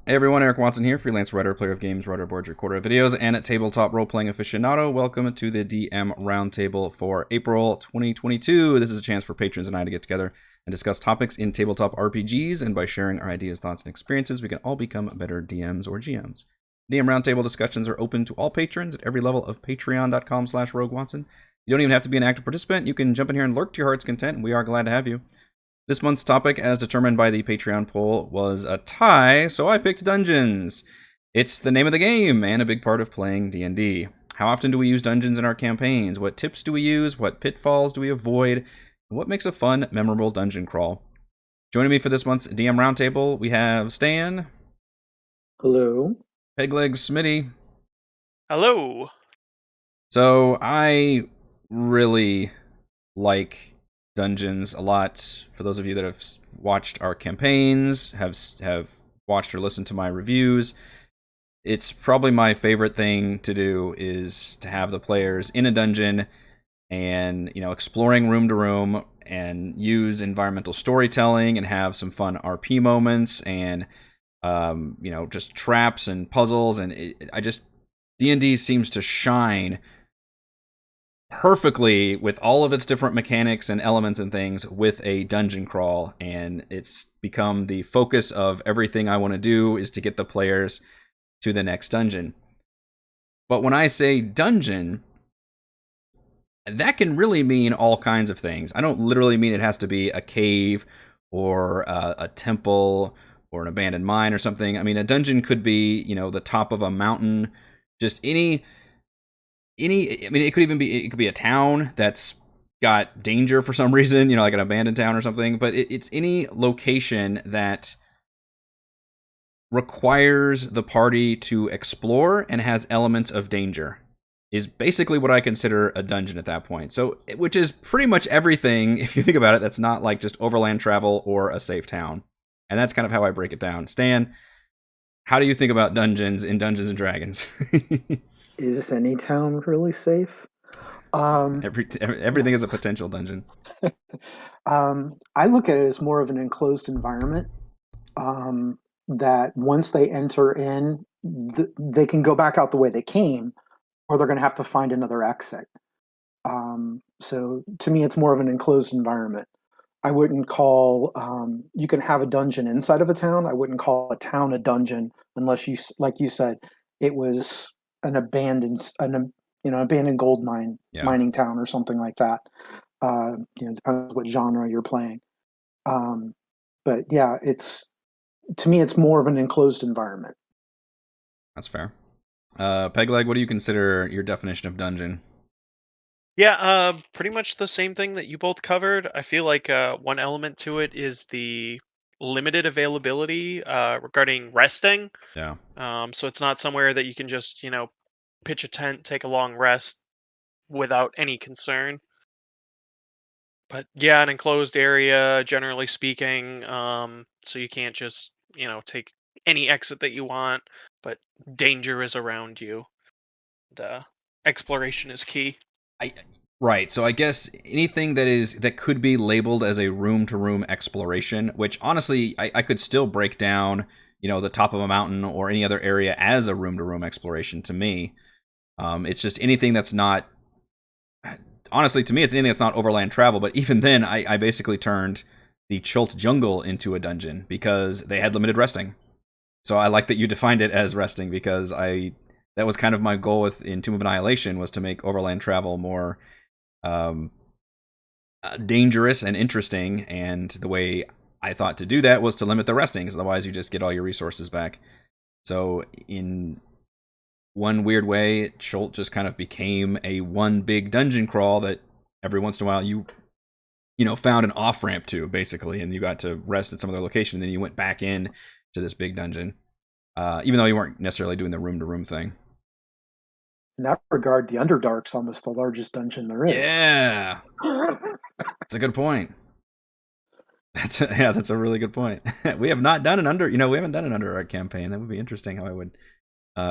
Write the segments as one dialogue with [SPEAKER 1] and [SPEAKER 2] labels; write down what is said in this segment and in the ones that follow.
[SPEAKER 1] Hey everyone, Eric Watson here, freelance writer, player of games, writer, boards, recorder of videos, and a tabletop role-playing aficionado. Welcome to the DM Roundtable for April 2022. This is a chance for patrons and I to get together and discuss topics in tabletop RPGs, and by sharing our ideas, thoughts, and experiences, we can all become better DMs or GMs. DM Roundtable discussions are open to all patrons at every level of patreon.com/roguewatson. You don't even have to be an active participant. You can jump in here and lurk to your heart's content, and we are glad to have you. This month's topic, as determined by the Patreon poll, was a tie, so I picked dungeons. It's the name of the game and a big part of playing D&D. How often do we use dungeons in our campaigns? What tips do we use? What pitfalls do we avoid? And what makes a fun, memorable dungeon crawl? Joining me for this month's DM Roundtable, we have Stan.
[SPEAKER 2] Hello.
[SPEAKER 1] Pegleg Smitty.
[SPEAKER 3] Hello.
[SPEAKER 1] So I really like dungeons a lot. For those of you that have watched our campaigns, have watched or listened to my reviews, it's probably my favorite thing to do is to have the players in a dungeon and, exploring room to room and use environmental storytelling and have some fun RP moments and just traps and puzzles. And I just D&D seems to shine perfectly with all of its different mechanics and elements and things with a dungeon crawl, and it's become the focus of everything I want to do is to get the players to the next dungeon. But when I say dungeon, that can really mean all kinds of things. I don't literally mean it has to be a cave or a temple or an abandoned mine or something. I mean, a dungeon could be, the top of a mountain, just it could even be a town that's got danger for some reason, like an abandoned town or something, but it's any location that requires the party to explore and has elements of danger is basically what I consider a dungeon at that point. So, which is pretty much everything, if you think about it, that's not like just overland travel or a safe town. And that's kind of how I break it down. Stan, how do you think about dungeons in Dungeons and Dragons?
[SPEAKER 2] Is any town really safe? Um,
[SPEAKER 1] Everything is a potential dungeon.
[SPEAKER 2] I look at it as more of an enclosed environment that once they enter in, they can go back out the way they came, or they're going to have to find another exit. So to me, it's more of an enclosed environment. I wouldn't call, you can have a dungeon inside of a town. I wouldn't call a town a dungeon unless like you said, it was abandoned gold
[SPEAKER 1] Yeah,
[SPEAKER 2] mining town or something like that. Depends what genre you're playing. Um, but yeah, to me, it's more of an enclosed environment.
[SPEAKER 1] that's fair. Pegleg, what do you consider your definition of dungeon?
[SPEAKER 3] Yeah, pretty much the same thing that you both covered. I feel like one element to it is the limited availability regarding resting.
[SPEAKER 1] Yeah.
[SPEAKER 3] So it's not somewhere that you can just, pitch a tent, take a long rest without any concern. But yeah, an enclosed area, generally speaking, so you can't just, take any exit that you want, but danger is around you. And, exploration is key.
[SPEAKER 1] I Right. So I guess anything that could be labeled as a room to room exploration, which honestly I could still break down, the top of a mountain or any other area as a room to room exploration to me. It's just anything that's not honestly to me it's anything that's not overland travel, but even then I basically turned the Chult jungle into a dungeon because they had limited resting. So I like that you defined it as resting because I that was kind of my goal with in Tomb of Annihilation was to make overland travel more um, dangerous and interesting. And the way I thought to do that was to limit the restings. Otherwise, you just get all your resources back. So in one weird way, Chult just kind of became a one big dungeon crawl that every once in a while you found an off ramp to basically, and you got to rest at some other location. And then you went back in to this big dungeon, even though you weren't necessarily doing the room to room thing.
[SPEAKER 2] In that regard, the Underdark's almost the largest dungeon there is.
[SPEAKER 1] Yeah, that's a good point. That's a really good point. We have not done an we haven't done an under art campaign. That would be interesting how I would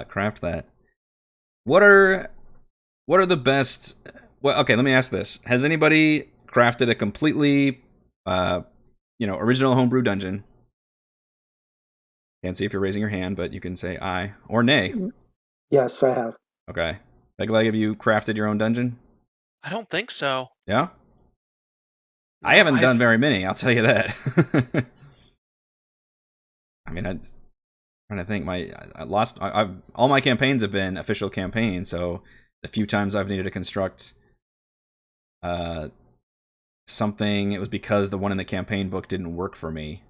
[SPEAKER 1] craft that. What are what are the best? Well, okay, let me ask this: has anybody crafted a completely, original homebrew dungeon? Can't see if you're raising your hand, but you can say aye or nay.
[SPEAKER 2] Yes, I have.
[SPEAKER 1] Okay. Pegleg, have you crafted your own dungeon?
[SPEAKER 3] I don't think so.
[SPEAKER 1] Yeah? I
[SPEAKER 3] No,
[SPEAKER 1] haven't done very many, I'll tell you that. I mean, I'm trying to think. I've all my campaigns have been official campaigns, so the few times I've needed to construct something, it was because the one in the campaign book didn't work for me.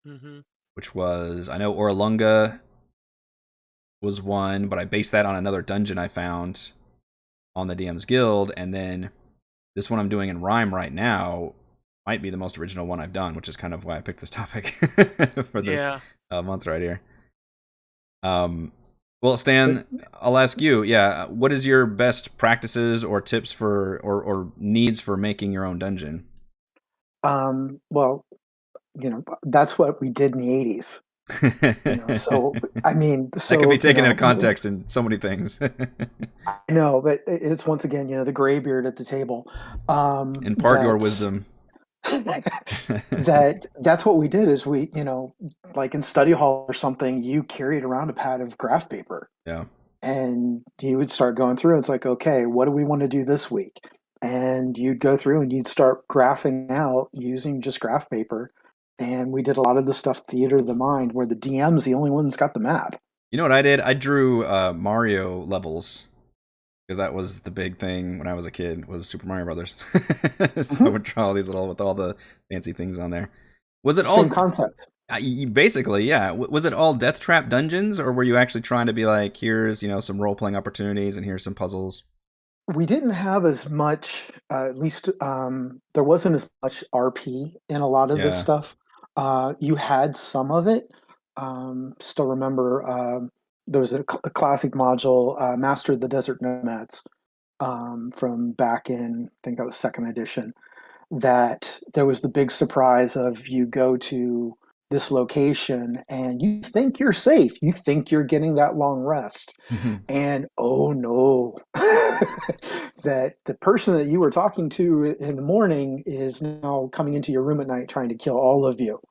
[SPEAKER 3] Mm-hmm.
[SPEAKER 1] Which was, I know Orlunga was one, but I based that on another dungeon I found on the DM's Guild, and then this one I'm doing in Rhyme right now might be the most original one I've done, which is kind of why I picked this topic for this month right here. Well, Stan, I'll ask you. Yeah, what is your best practices or tips for or needs for making your own dungeon?
[SPEAKER 2] Well, that's what we did in the 80s. So I mean,
[SPEAKER 1] that could be taken out of context in so many things.
[SPEAKER 2] No, but it's once again, the gray beard at the table.
[SPEAKER 1] Impart your wisdom.
[SPEAKER 2] That's what we did is we, like in study hall or something, you carried around a pad of graph paper.
[SPEAKER 1] Yeah.
[SPEAKER 2] And you would start going through. It's like, okay, what do we want to do this week? And you'd go through and you'd start graphing out using just graph paper. And we did a lot of the stuff theater of the mind where the DM's the only one that's got the map.
[SPEAKER 1] You know what I did? I drew Mario levels because that was the big thing when I was a kid was Super Mario Brothers. So I would draw these with all the fancy things on there. Was it all
[SPEAKER 2] same concept?
[SPEAKER 1] Basically, yeah. Was it all Death Trap dungeons, or were you actually trying to be like, here's some role playing opportunities and here's some puzzles?
[SPEAKER 2] We didn't have as much, at least there wasn't as much RP in a lot of this stuff. You had some of it. Still remember there was a classic module, Master of the Desert Nomads, from back in, I think that was second edition, that there was the big surprise of you go to this location and you think you're safe. You think you're getting that long rest. And oh no, that the person that you were talking to in the morning is now coming into your room at night trying to kill all of you.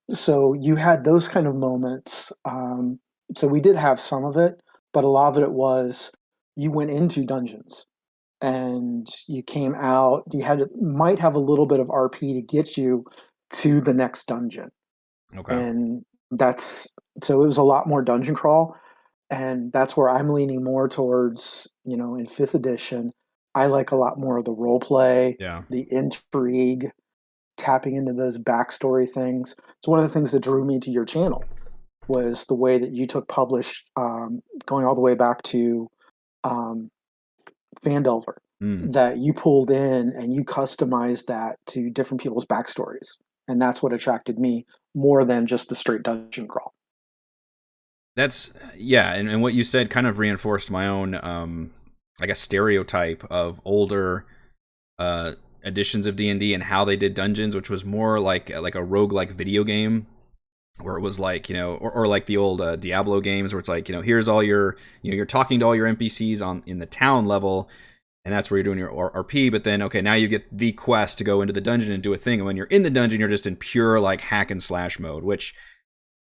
[SPEAKER 2] So you had those kind of moments. So we did have some of it, but a lot of it was you went into dungeons and you came out. You might have a little bit of RP to get you to the next dungeon.
[SPEAKER 1] Okay.
[SPEAKER 2] And so it was a lot more dungeon crawl. And that's where I'm leaning more towards, in 5th edition. I like a lot more of the role play, the intrigue, tapping into those backstory things. It's one of the things that drew me to your channel was the way that you took published, going all the way back to Fandelver, that you pulled in and you customized that to different people's backstories. And that's what attracted me more than just the straight dungeon crawl.
[SPEAKER 1] That's, and what you said kind of reinforced my own, I guess, stereotype of older editions of D&D and how they did dungeons, which was more like a roguelike video game, where it was like, or like the old Diablo games, where it's like, here's all your, you're talking to all your NPCs in the town level, and that's where you're doing your RP, but then, okay, now you get the quest to go into the dungeon and do a thing, and when you're in the dungeon, you're just in pure, like, hack and slash mode, which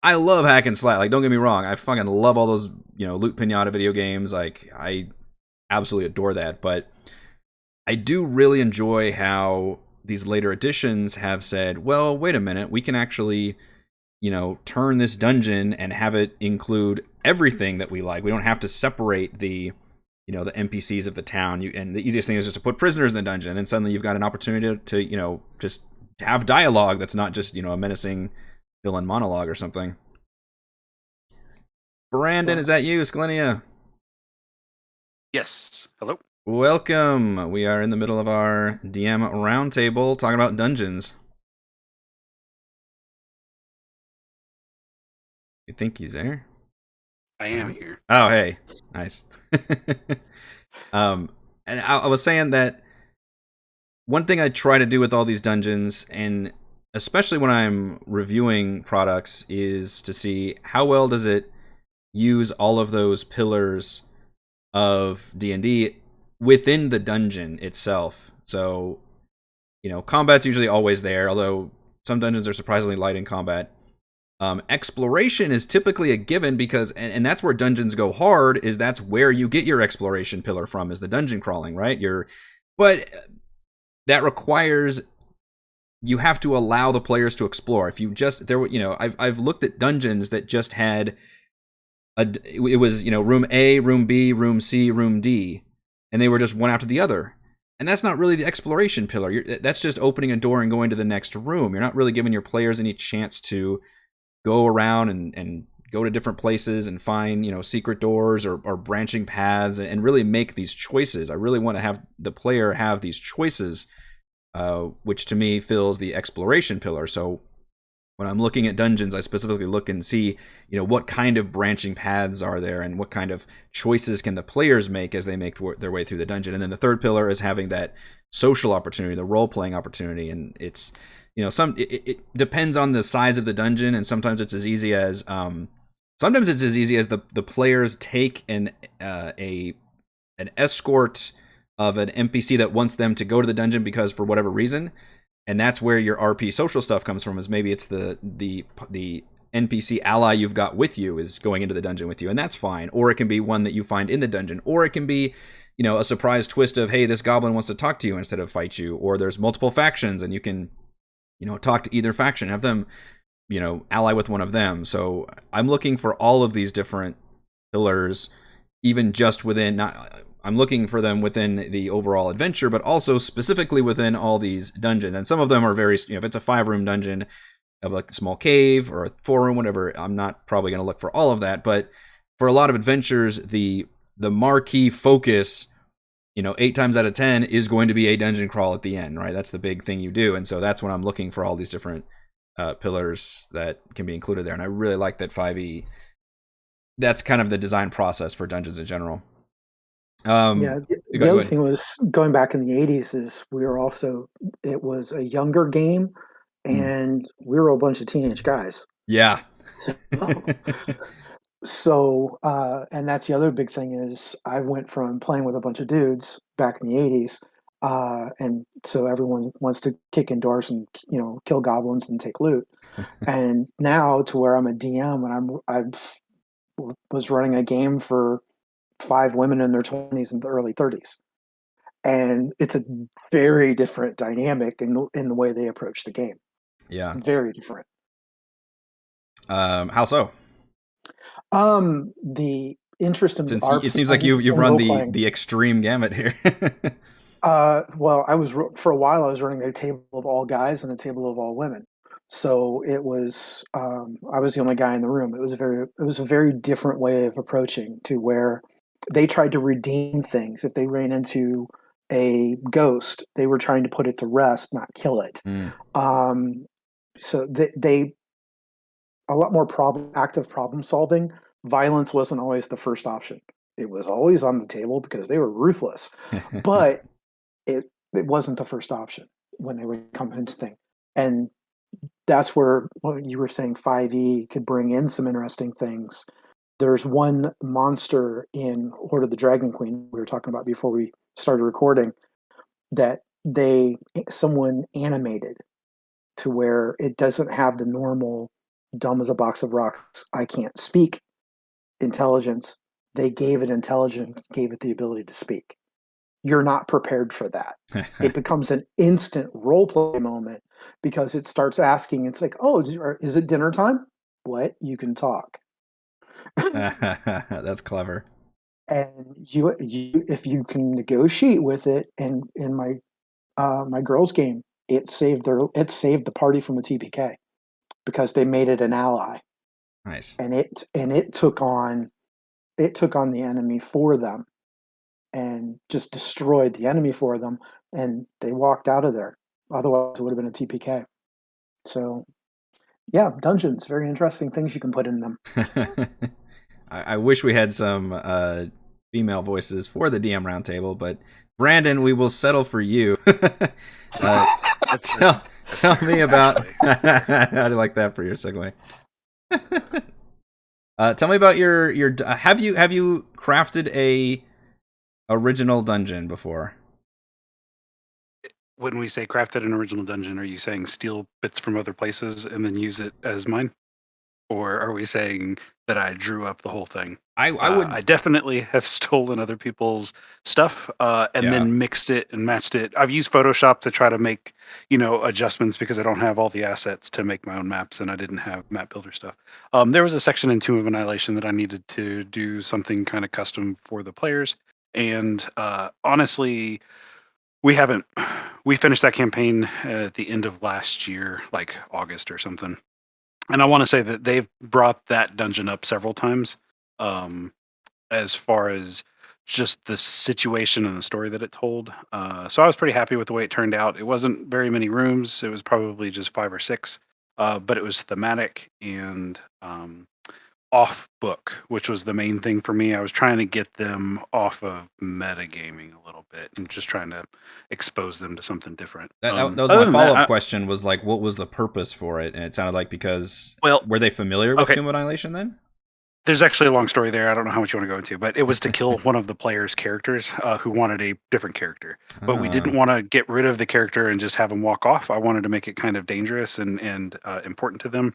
[SPEAKER 1] I love hack and slash. Like, don't get me wrong, I fucking love all those, loot pinata video games. Like, I absolutely adore that. But I do really enjoy how these later editions have said, well, wait a minute, we can actually, turn this dungeon and have it include everything that we like. We don't have to separate the, the NPCs of the town. And the easiest thing is just to put prisoners in the dungeon. And then suddenly you've got an opportunity to just have dialogue that's not just, a menacing villain monologue or something. Brandon, is that you, Skalenia?
[SPEAKER 4] Yes. Hello.
[SPEAKER 1] Welcome. We are in the middle of our DM Roundtable talking about dungeons. You think he's there?
[SPEAKER 4] I am here.
[SPEAKER 1] Oh, hey. Nice. And I was saying that one thing I try to do with all these dungeons, and especially when I'm reviewing products, is to see how well does it use all of those pillars of D&D within the dungeon itself. So, combat's usually always there, although some dungeons are surprisingly light in combat. Exploration is typically a given because, and that's where dungeons go hard, is that's where you get your exploration pillar from, is the dungeon crawling, right? But that requires, you have to allow the players to explore. If you just, I've looked at dungeons that just had, it was, room A, room B, room C, room D, and they were just one after the other. And that's not really the exploration pillar. That's just opening a door and going to the next room. You're not really giving your players any chance to go around and go to different places and find, secret doors or branching paths and really make these choices. I really want to have the player have these choices, which to me fills the exploration pillar. So when I'm looking at dungeons, I specifically look and see, what kind of branching paths are there and what kind of choices can the players make as they make their way through the dungeon. And then the third pillar is having that social opportunity, the role-playing opportunity. And it's, it depends on the size of the dungeon, and sometimes it's as easy as the players take an escort of an NPC that wants them to go to the dungeon because for whatever reason. And that's where your RP social stuff comes from, is maybe it's the NPC ally you've got with you is going into the dungeon with you, and that's fine. Or it can be one that you find in the dungeon. Or it can be, a surprise twist of, hey, this goblin wants to talk to you instead of fight you. Or there's multiple factions, and you can, talk to either faction, have them, ally with one of them. So I'm looking for all of these different pillars, even just within, I'm looking for them within the overall adventure, but also specifically within all these dungeons. And some of them are very, if it's a 5-room dungeon of like a small cave or a 4-room, whatever, I'm not probably going to look for all of that. But for a lot of adventures, the marquee focus, 8 times out of 10 is going to be a dungeon crawl at the end, right? That's the big thing you do. And so that's when I'm looking for all these different pillars that can be included there. And I really like that 5e, that's kind of the design process for dungeons in general.
[SPEAKER 2] The other thing was, going back in the 80s, is it was a younger game, and we were a bunch of teenage guys.
[SPEAKER 1] Yeah.
[SPEAKER 2] So, and that's the other big thing, is I went from playing with a bunch of dudes back in the 80s, and so everyone wants to kick in doors and, kill goblins and take loot. And now to where I'm a DM and I was running a game for 5 women in their 20s and the early 30s. And it's a very different dynamic in the way they approach the game.
[SPEAKER 1] Yeah.
[SPEAKER 2] Very different.
[SPEAKER 1] How so?
[SPEAKER 2] The interest in
[SPEAKER 1] it seems like you've run the extreme gamut here.
[SPEAKER 2] Well, for a while I was running a table of all guys and a table of all women. So it was, I was the only guy in the room. It was a very different way of approaching, to where they tried to redeem things. If they ran into a ghost, they were trying to put it to rest, not kill it. So they a lot more active problem solving. Violence wasn't always the first option. It was always on the table because they were ruthless, but it wasn't the first option when they would come into things. And that's where what you were saying, 5e could bring in some interesting things. There's one monster in Horde of the Dragon Queen we were talking about before we started recording that someone animated to where it doesn't have the normal dumb as a box of rocks, I can't speak intelligence. They gave it intelligence, gave it the ability to speak. You're not prepared for that. It becomes an instant role play moment because it starts asking, it's like, oh, is it dinner time? What? You can talk.
[SPEAKER 1] That's clever.
[SPEAKER 2] And you if you can negotiate with it, and in my my girls' game, it saved the party from a TPK because they made it an ally.
[SPEAKER 1] Nice.
[SPEAKER 2] And it took on the enemy for them and just destroyed the enemy for them, and they walked out of there. Otherwise it would have been a TPK. So yeah, dungeons, very interesting things you can put in them.
[SPEAKER 1] I wish we had some female voices for the DM Roundtable, but Brandon, we will settle for you. Tell me about. I like that for your segue. Tell me about your. Have you crafted a original dungeon before?
[SPEAKER 4] When we say crafted an original dungeon, are you saying steal bits from other places and then use it as mine? or are we saying that I drew up the whole thing?
[SPEAKER 1] I would.
[SPEAKER 4] I definitely have stolen other people's stuff and
[SPEAKER 1] Yeah.
[SPEAKER 4] then mixed it and matched it. I've used Photoshop to try to make, adjustments because I don't have all the assets to make my own maps and I didn't have map builder stuff. There was a section in Tomb of Annihilation that I needed to do something kind of custom for the players. And honestly, we finished that campaign at the end of last year, like August or something. And I want to say that they've brought that dungeon up several times. As far as just the situation and the story that it told. So I was pretty happy with the way it turned out. It wasn't very many rooms. It was probably just 5 or 6, but it was thematic and off book, which was the main thing for me. I was trying to get them off of metagaming a little bit and just trying to expose them to something different.
[SPEAKER 1] That was
[SPEAKER 4] Other
[SPEAKER 1] my
[SPEAKER 4] than
[SPEAKER 1] follow up
[SPEAKER 4] that,
[SPEAKER 1] question. Was like, what was the purpose for it? And it sounded like because
[SPEAKER 4] well,
[SPEAKER 1] were they familiar with
[SPEAKER 4] okay.
[SPEAKER 1] Tomb of Annihilation then?
[SPEAKER 4] There's actually a long story there. I don't know how much you want to go into, but it was to kill one of the player's characters who wanted a different character. But we didn't want to get rid of the character and just have him walk off. I wanted to make it kind of dangerous and important to them.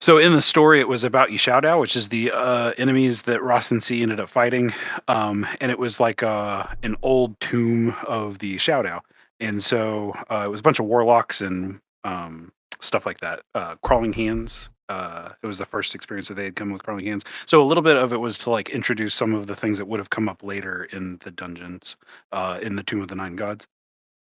[SPEAKER 4] So in the story, it was about Yishao, which is the enemies that Ross and C ended up fighting, and it was like an old tomb of the Yishao. And so it was a bunch of warlocks and stuff like that. Crawling hands. It was the first experience that they had come with crawling hands. So a little bit of it was to like introduce some of the things that would have come up later in the dungeons, in the Tomb of the Nine Gods.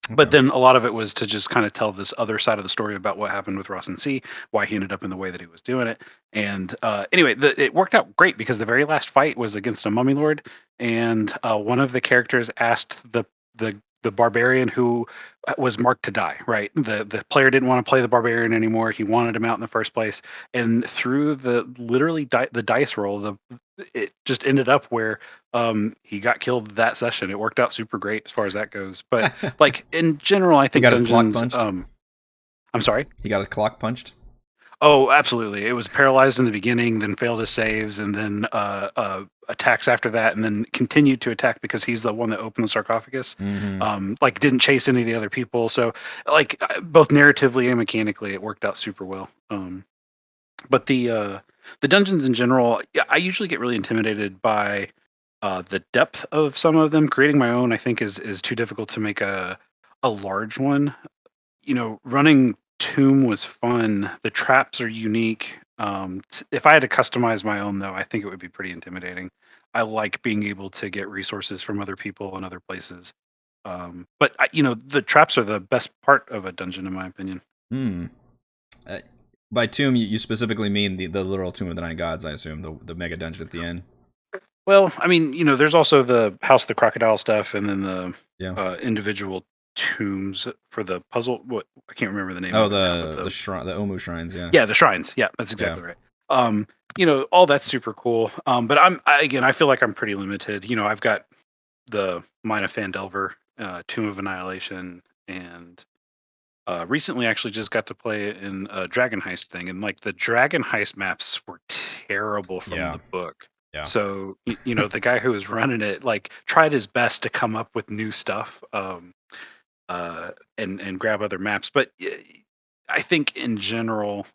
[SPEAKER 4] But then a lot of it was to just kind of tell this other side of the story about what happened with Ross and C, why he ended up in the way that he was doing it. And anyway, it worked out great because the very last fight was against a mummy lord, and one of the characters asked the barbarian who was marked to die. Right, the player didn't want to play the barbarian anymore. He wanted him out in the first place, and through the literally the dice roll, it just ended up where he got killed that session. It worked out super great as far as that goes. But like in general, I think
[SPEAKER 1] got his clock
[SPEAKER 4] dungeons.
[SPEAKER 1] punched?
[SPEAKER 4] I'm sorry.
[SPEAKER 1] He got his clock punched.
[SPEAKER 4] Oh, absolutely. It was paralyzed in the beginning, then failed his saves, and then attacks after that, and then continued to attack because he's the one that opened the sarcophagus. Like didn't chase any of the other people. So like both narratively and mechanically, it worked out super well. But the dungeons in general, yeah, I usually get really intimidated by the depth of some of them. Creating my own, I think, is too difficult to make a large one. Running Tomb was fun. The traps are unique. If I had to customize my own, though, I think it would be pretty intimidating. I like being able to get resources from other people and other places. But the traps are the best part of a dungeon, in my opinion.
[SPEAKER 1] By tomb, you specifically mean the literal Tomb of the Nine Gods, I assume, the mega dungeon at the end.
[SPEAKER 4] Well, I mean, there's also the House of the Crocodile stuff, and then the individual tombs for the puzzle. What I can't remember the name.
[SPEAKER 1] Oh,
[SPEAKER 4] of it now, but
[SPEAKER 1] the shrine, the Omu shrines.
[SPEAKER 4] yeah, the shrines. Yeah, that's exactly right. All that's super cool. But I feel like I'm pretty limited. I've got the Mine of Phandelver, Tomb of Annihilation, and recently actually just got to play in a Dragon Heist thing, and like the Dragon Heist maps were terrible from the book.
[SPEAKER 1] Yeah.
[SPEAKER 4] So the guy who was running it like tried his best to come up with new stuff, and grab other maps. But I think in general,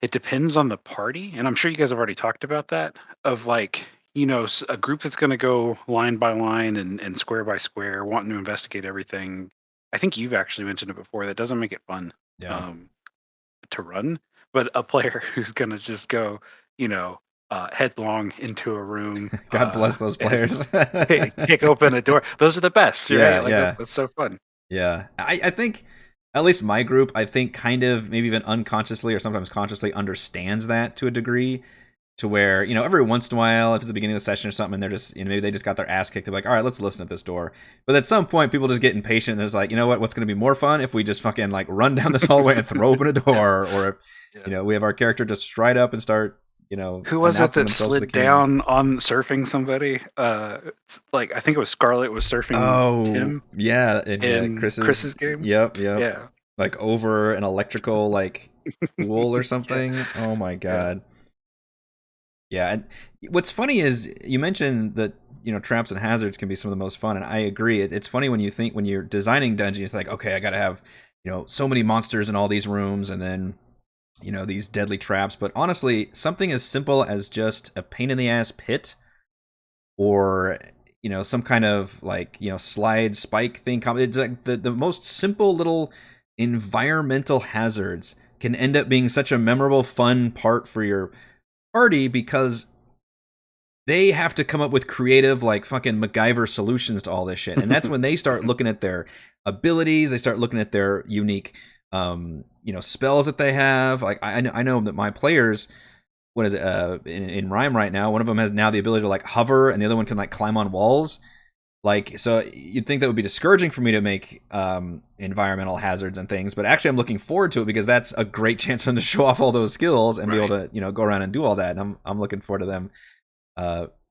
[SPEAKER 4] it depends on the party, and I'm sure you guys have already talked about that. Of like a group that's going to go line by line and square by square, wanting to investigate everything. I think you've actually mentioned it before. That doesn't make it fun to run. But a player who's going to just go, headlong into a room.
[SPEAKER 1] God bless those players.
[SPEAKER 4] Kick open a door. Those are the best, right? Like that's so fun.
[SPEAKER 1] Yeah, I think at least my group, I think kind of maybe even unconsciously or sometimes consciously understands that to a degree, to where every once in a while, if it's the beginning of the session or something, and they're just maybe they just got their ass kicked, they're like, all right, let's listen at this door. But at some point, people just get impatient and there's like, what's going to be more fun if we just fucking like run down this hallway and throw open a door, or if we have our character just stride up and start.
[SPEAKER 4] Who was it that slid down on surfing somebody? Like I think it was Scarlet was surfing Tim.
[SPEAKER 1] Yeah, in
[SPEAKER 4] Chris's game.
[SPEAKER 1] Yep. Yeah. Like over an electrical like pool or something. Yeah. Oh my god. Yeah. And what's funny is you mentioned that traps and hazards can be some of the most fun, and I agree. It's funny when you're designing dungeons, it's like, okay, I gotta have so many monsters in all these rooms, and then these deadly traps. But honestly, something as simple as just a pain in the ass pit, or some kind of slide spike thing. It's like the most simple little environmental hazards can end up being such a memorable, fun part for your party, because they have to come up with creative, fucking MacGyver solutions to all this shit. And that's when they start looking at their abilities, they start looking at their unique spells that they have. I know that my players, what is it, in Rhyme right now, one of them has now the ability to hover, and the other one can climb on walls. So you'd think that would be discouraging for me to make environmental hazards and things, but actually I'm looking forward to it, because that's a great chance for them to show off all those skills and be able to go around and do all that. And I'm looking forward to them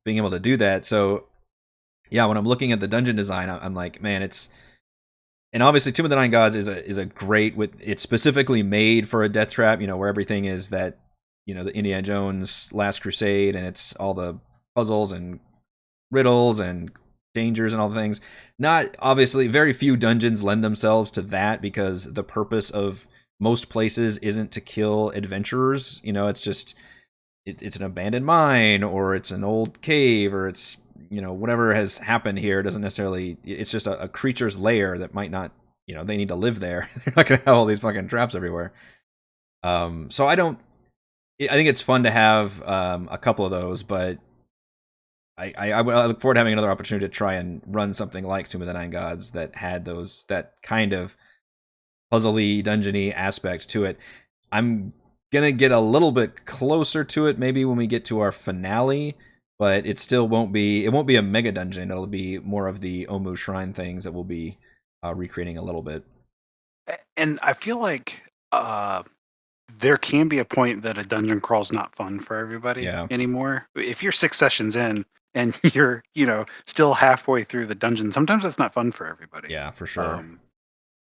[SPEAKER 1] being able to do that. So yeah, when I'm looking at the dungeon design, I'm like, man, and obviously Tomb of the Nine Gods is a great, it's specifically made for a death trap, where everything is that, the Indiana Jones Last Crusade, and it's all the puzzles and riddles and dangers and all the things. Not obviously, very few dungeons lend themselves to that, because the purpose of most places isn't to kill adventurers. It's just it's an abandoned mine, or it's an old cave, or it's whatever has happened here doesn't necessarily, it's just a creature's lair that might not, they need to live there. They're not gonna have all these fucking traps everywhere. So I think it's fun to have a couple of those, but I look forward to having another opportunity to try and run something like Tomb of the Nine Gods that had that kind of puzzly, dungeony aspect to it. I'm gonna get a little bit closer to it maybe when we get to our finale, but it still won't be a mega dungeon. It'll be more of the Omu Shrine things that we'll be recreating a little bit.
[SPEAKER 4] And I feel like there can be a point that a dungeon crawl's not fun for everybody anymore. If you're 6 sessions in and you're still halfway through the dungeon, sometimes that's not fun for everybody.
[SPEAKER 1] Yeah, for sure.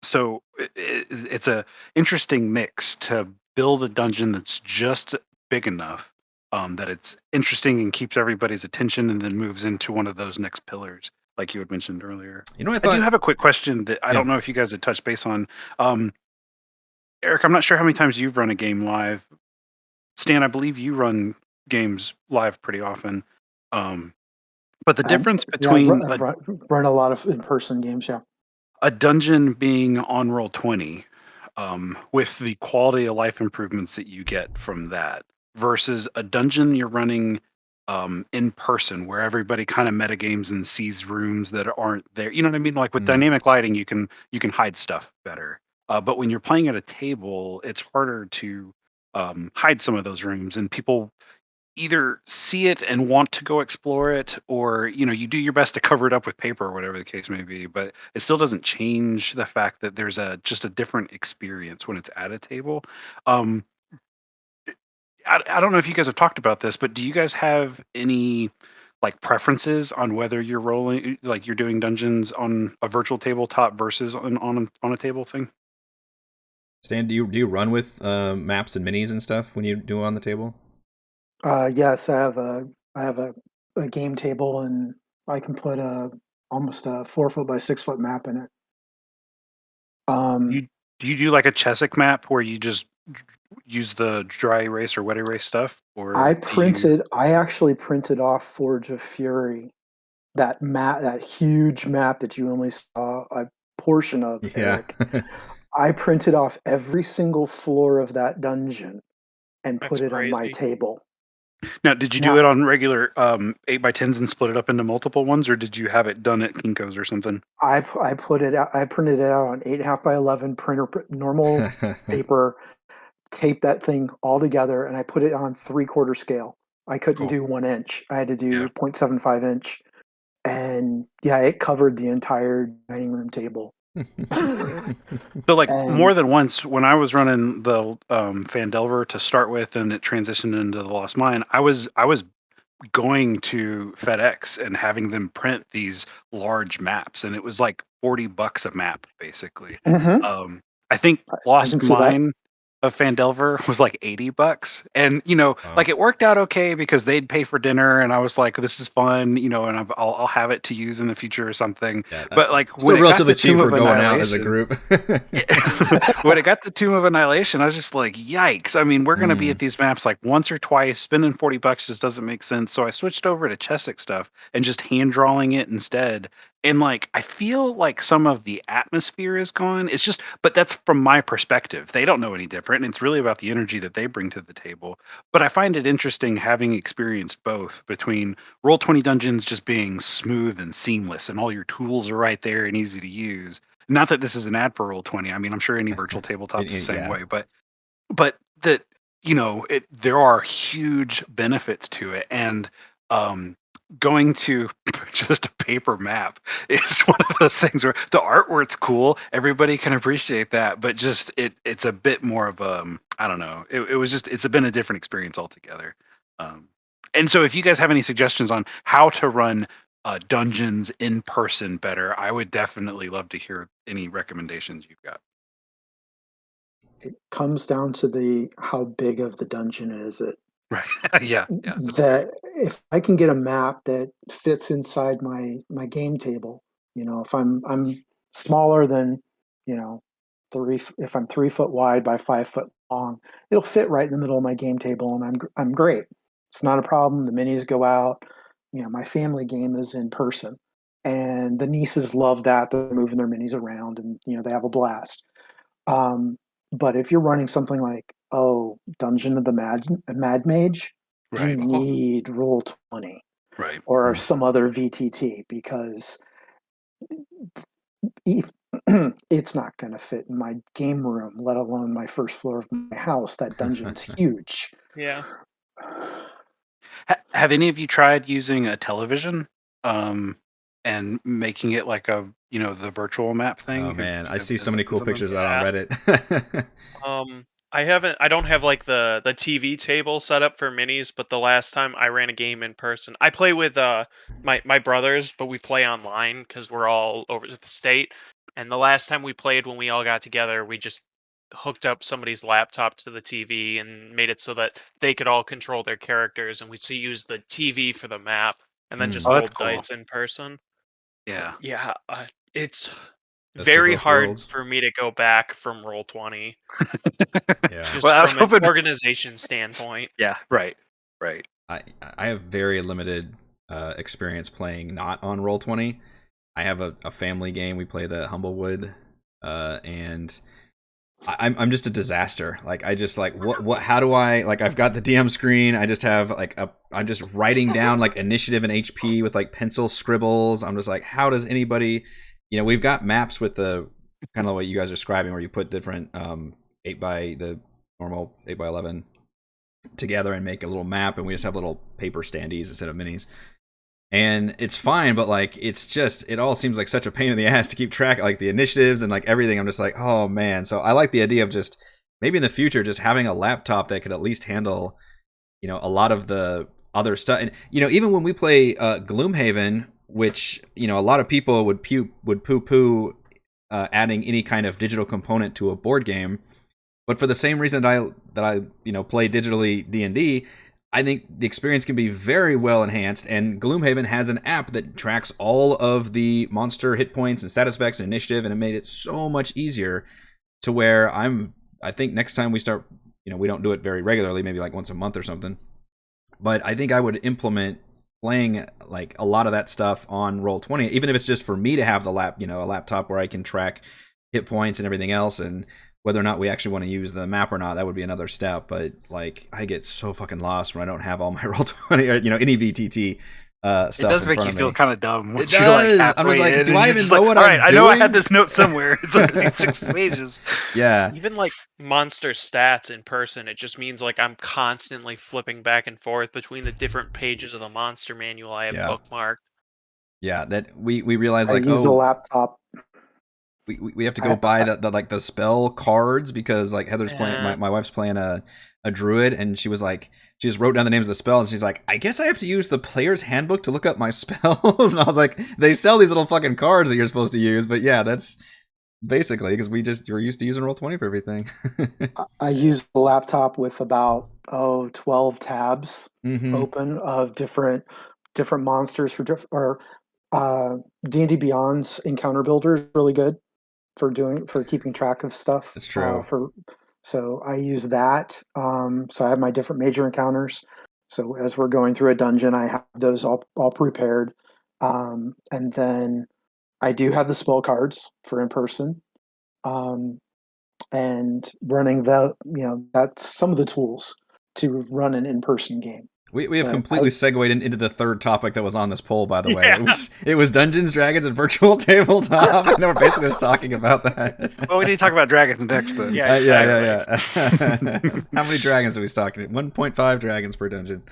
[SPEAKER 4] So it's a interesting mix to build a dungeon that's just big enough that it's interesting and keeps everybody's attention, and then moves into one of those next pillars, like you had mentioned earlier.
[SPEAKER 1] I
[SPEAKER 4] do have a quick question that I don't know if you guys had touched base on. Eric, I'm not sure how many times you've run a game live. Stan, I believe you run games live pretty often. But the difference between
[SPEAKER 2] I've run a lot of in-person games,
[SPEAKER 4] a dungeon being on Roll20, with the quality of life improvements that you get from that, versus a dungeon you're running in person, where everybody kind of metagames and sees rooms that aren't there. You know what I mean? Like with dynamic lighting, you can hide stuff better. But when you're playing at a table, it's harder to hide some of those rooms, and people either see it and want to go explore it, or you do your best to cover it up with paper or whatever the case may be, but it still doesn't change the fact that there's just a different experience when it's at a table. I don't know if you guys have talked about this, but do you guys have any preferences on whether you're rolling, you're doing dungeons on a virtual tabletop versus on a table thing?
[SPEAKER 1] Stan, do you run with maps and minis and stuff when you do on the table?
[SPEAKER 2] Yes, I have a game table, and I can put almost a 4 foot by 6 foot map in it.
[SPEAKER 4] Do you do like a Chesic map where you just use the dry erase or wet erase stuff? Or
[SPEAKER 2] I actually printed off Forge of Fury, that huge map that you only saw a portion of, Eric. I printed off every single floor of that dungeon and put it on my table.
[SPEAKER 4] Now, did you do it on regular 8x10s and split it up into multiple ones, or did you have it done at Kinko's or something?
[SPEAKER 2] I printed it out on 8.5x11 printer, normal paper, taped that thing all together, and I put it on 3/4 scale. I couldn't do 1 inch. I had to do 0.75 inch, and it covered the entire dining room table.
[SPEAKER 4] So more than once, when I was running the Phandelver to start with, and it transitioned into the Lost Mine, I was going to FedEx and having them print these large maps, and it was like $40 a map, basically. I think Lost Mine of Fandelver was like $80, and
[SPEAKER 1] Wow.
[SPEAKER 4] like it worked out okay because they'd pay for dinner, and I was like, this is fun, and I'll have it to use in the future or something.
[SPEAKER 1] Yeah,
[SPEAKER 4] But like
[SPEAKER 1] still
[SPEAKER 4] when it got
[SPEAKER 1] relatively
[SPEAKER 4] to
[SPEAKER 1] cheap
[SPEAKER 4] Tomb
[SPEAKER 1] for
[SPEAKER 4] of
[SPEAKER 1] going out as a
[SPEAKER 4] Annihilation,
[SPEAKER 1] group.
[SPEAKER 4] when it got to Tomb of Annihilation, I was just like, yikes! I mean, we're gonna be
[SPEAKER 1] Mm.
[SPEAKER 4] at these maps like once or twice. Spending $40 just doesn't make sense. So I switched over to Chesic stuff and just hand drawing it instead. And like I feel like some of the atmosphere is gone. It's just, but that's from my perspective. They don't know any different, and it's really about the energy that they bring to the table. But I find it interesting having experienced both, between Roll20 dungeons just being smooth and seamless, and all your tools are right there and easy to use. Not that this is an ad for Roll20. I mean, I'm sure any virtual tabletop's the same
[SPEAKER 1] Yeah.
[SPEAKER 4] way, but that there are huge benefits to it, and going to just a paper map is one of those things where the artwork's cool, everybody can appreciate that, but just it's a bit more of I don't know, it was just, it's been a different experience altogether. And so if you guys have any suggestions on how to run dungeons in person better, I would definitely love to hear any recommendations you've got.
[SPEAKER 2] It comes down to how big of the dungeon is it.
[SPEAKER 4] Right. Yeah.
[SPEAKER 2] That if I can get a map that fits inside my game table, if I'm smaller than, if I'm 3 foot wide by 5 foot long, it'll fit right in the middle of my game table, and I'm great. It's not a problem. The minis go out. My family game is in person, and the nieces love that. They're moving their minis around, and they have a blast. But if you're running something like, Dungeon of the Mad Mage, you
[SPEAKER 4] Right.
[SPEAKER 2] need Roll20
[SPEAKER 4] Right.
[SPEAKER 2] or some other VTT, because if, it's not going to fit in my game room, let alone my first floor of my house. That dungeon's huge.
[SPEAKER 3] Yeah.
[SPEAKER 4] Have any of you tried using a television and making it like the virtual map thing?
[SPEAKER 1] Oh man, I
[SPEAKER 4] Has
[SPEAKER 1] see so
[SPEAKER 4] that
[SPEAKER 1] many
[SPEAKER 4] been
[SPEAKER 1] cool
[SPEAKER 4] something?
[SPEAKER 1] pictures of that on
[SPEAKER 3] Yeah.
[SPEAKER 1] Reddit.
[SPEAKER 3] I don't have like the TV table set up for minis, but the last time I ran a game in person, I play with my brothers, but we play online because we're all over the state. And the last time we played, when we all got together, we just hooked up somebody's laptop to the TV and made it so that they could all control their characters, and we used the TV for the map, and then just
[SPEAKER 4] Oh, that's
[SPEAKER 3] rolled
[SPEAKER 4] cool.
[SPEAKER 3] dice in person. But
[SPEAKER 4] Yeah.
[SPEAKER 3] yeah, it's
[SPEAKER 1] Best of
[SPEAKER 3] very
[SPEAKER 1] both
[SPEAKER 3] hard
[SPEAKER 1] worlds.
[SPEAKER 3] for me to go back from Roll20,
[SPEAKER 1] Yeah.
[SPEAKER 3] just
[SPEAKER 4] Well, I was
[SPEAKER 3] from an
[SPEAKER 4] hoping.
[SPEAKER 3] organization standpoint.
[SPEAKER 4] Yeah. Right. Right.
[SPEAKER 1] I have very limited experience playing not on Roll20. I have a family game. We play the Humblewood, and I'm just a disaster. Like I just like what how do I like I've got the DM screen. I just have like I'm just writing down like initiative and HP with like pencil scribbles. I'm just like, how does anybody, we've got maps with the kind of what you guys are describing where you put different 8 by the normal 8 by 11 together and make a little map, and we just have little paper standees instead of minis. And it's fine, but like it all seems like such a pain in the ass to keep track of like the initiatives and like everything. I'm just like, oh man. So I like the idea of just maybe in the future just having a laptop that could at least handle a lot of the other stuff. And even when we play Gloomhaven, which a lot of people would poo poo adding any kind of digital component to a board game, but for the same reason that I play digitally D&D, I think the experience can be very well enhanced, and Gloomhaven has an app that tracks all of the monster hit points and status effects and initiative, and it made it so much easier to where I think next time we start, we don't do it very regularly, maybe like once a month or something, but I think I would implement playing like a lot of that stuff on Roll20, even if it's just for me to have a laptop where I can track hit points and everything else, and whether or not we actually want to use the map or not, that would be another step. But like, I get so fucking lost when I don't have all my Roll20 or any VTT
[SPEAKER 4] It
[SPEAKER 1] stuff
[SPEAKER 4] does
[SPEAKER 1] in
[SPEAKER 4] make
[SPEAKER 1] front
[SPEAKER 4] you
[SPEAKER 1] of
[SPEAKER 4] feel
[SPEAKER 1] me.
[SPEAKER 4] kind of dumb
[SPEAKER 1] It
[SPEAKER 4] once you're like
[SPEAKER 1] does. I'm just
[SPEAKER 4] halfway
[SPEAKER 1] like,
[SPEAKER 4] in
[SPEAKER 1] do
[SPEAKER 4] and
[SPEAKER 1] I
[SPEAKER 4] you're
[SPEAKER 1] even
[SPEAKER 4] just
[SPEAKER 1] know
[SPEAKER 4] like,
[SPEAKER 1] what
[SPEAKER 4] all
[SPEAKER 1] I'm
[SPEAKER 4] right, I know I had
[SPEAKER 1] doing?
[SPEAKER 4] this note somewhere. It's under these 6 pages.
[SPEAKER 1] Yeah.
[SPEAKER 3] Even like monster stats in person, it just means like I'm constantly flipping back and forth between the different pages of the monster manual I have
[SPEAKER 1] Yeah.
[SPEAKER 3] bookmarked.
[SPEAKER 1] Yeah. That we realize
[SPEAKER 2] I
[SPEAKER 1] like,
[SPEAKER 2] use a laptop.
[SPEAKER 1] we have to go
[SPEAKER 2] I,
[SPEAKER 1] buy the like the spell cards because like Heather's playing
[SPEAKER 3] Yeah.
[SPEAKER 1] my wife's playing a druid, and she was like, she just wrote down the names of the spells, and she's like, I guess I have to use the player's handbook to look up my spells. And I was like, they sell these little fucking cards that you're supposed to use, but yeah, that's Basically, because you're used to using Roll20 for everything.
[SPEAKER 2] I use a laptop with about 12 tabs
[SPEAKER 1] Mm-hmm.
[SPEAKER 2] open of different monsters for D&D Beyond's encounter builder is really good for keeping track of stuff.
[SPEAKER 1] It's true.
[SPEAKER 2] So I use that. So I have my different major encounters. So as we're going through a dungeon, I have those all prepared. And then I do have the spell cards for in person. And running that's some of the tools to run an in-person game.
[SPEAKER 1] We have completely segued into the third topic that was on this poll, by the way.
[SPEAKER 3] Yeah.
[SPEAKER 1] It was Dungeons, Dragons, and Virtual Tabletop. I know we're basically just talking about that.
[SPEAKER 4] Well, we need to talk about dragons next then.
[SPEAKER 3] Yeah,
[SPEAKER 1] Yeah. How many dragons are we talking? 1.5 dragons per dungeon.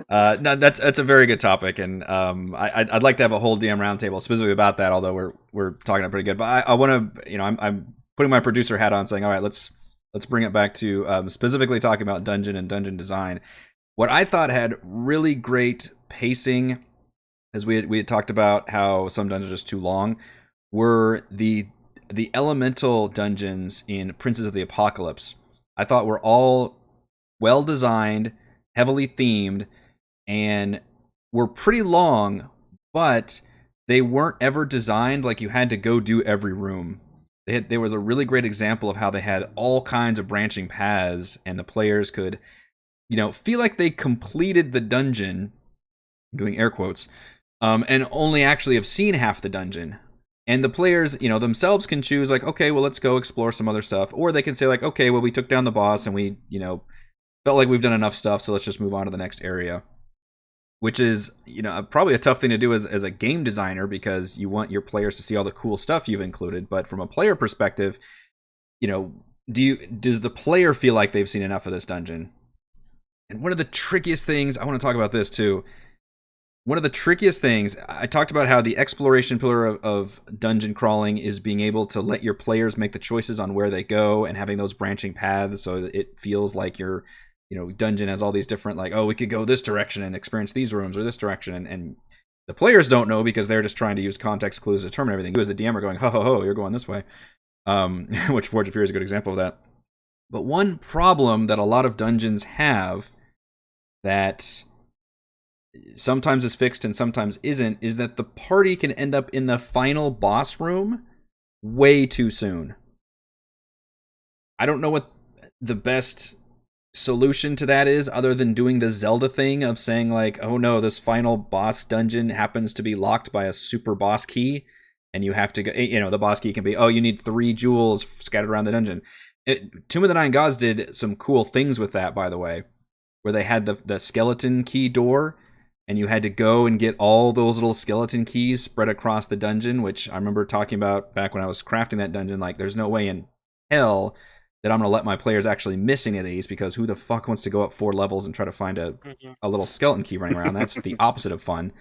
[SPEAKER 1] No, that's a very good topic, and I'd like to have a whole DM roundtable specifically about that. Although we're talking it pretty good, but I want to, I'm putting my producer hat on, saying, all right, let's bring it back to specifically talking about dungeon and dungeon design. What I thought had really great pacing, as we had talked about how some dungeons are just too long, were the elemental dungeons in Princes of the Apocalypse. I thought were all well designed, heavily themed, and were pretty long, but they weren't ever designed like you had to go do every room. There was a really great example of how they had all kinds of branching paths, and the players could, feel like they completed the dungeon, I'm doing air quotes, and only actually have seen half the dungeon. And the players, themselves can choose, like, okay, well, let's go explore some other stuff. Or they can say, like, okay, well, we took down the boss and we, felt like we've done enough stuff, so let's just move on to the next area. Which is, probably a tough thing to do as a game designer, because you want your players to see all the cool stuff you've included. But from a player perspective, does the player feel like they've seen enough of this dungeon? And one of the trickiest things, I want to talk about this too. One of the trickiest things, I talked about how the exploration pillar of dungeon crawling is being able to let your players make the choices on where they go and having those branching paths so that it feels like your dungeon has all these different, like, oh, we could go this direction and experience these rooms, or this direction. And the players don't know because they're just trying to use context clues to determine everything. You as the DM are going, ho, ho, ho, you're going this way. Which Forge of Fury is a good example of that. But one problem that a lot of dungeons have that sometimes is fixed and sometimes isn't is that the party can end up in the final boss room way too soon. I don't know what the best solution to that is, other than doing the Zelda thing of saying, like, oh no, this final boss dungeon happens to be locked by a super boss key, and you have to go, the boss key can be, oh, you need 3 jewels scattered around the dungeon. Tomb of the Nine Gods did some cool things with that, by the way, where they had the skeleton key door, and you had to go and get all those little skeleton keys spread across the dungeon, which I remember talking about back when I was crafting that dungeon. Like, there's no way in hell that I'm going to let my players actually miss any of these, because who the fuck wants to go up 4 levels and try to find a little skeleton key running around? That's the opposite of fun.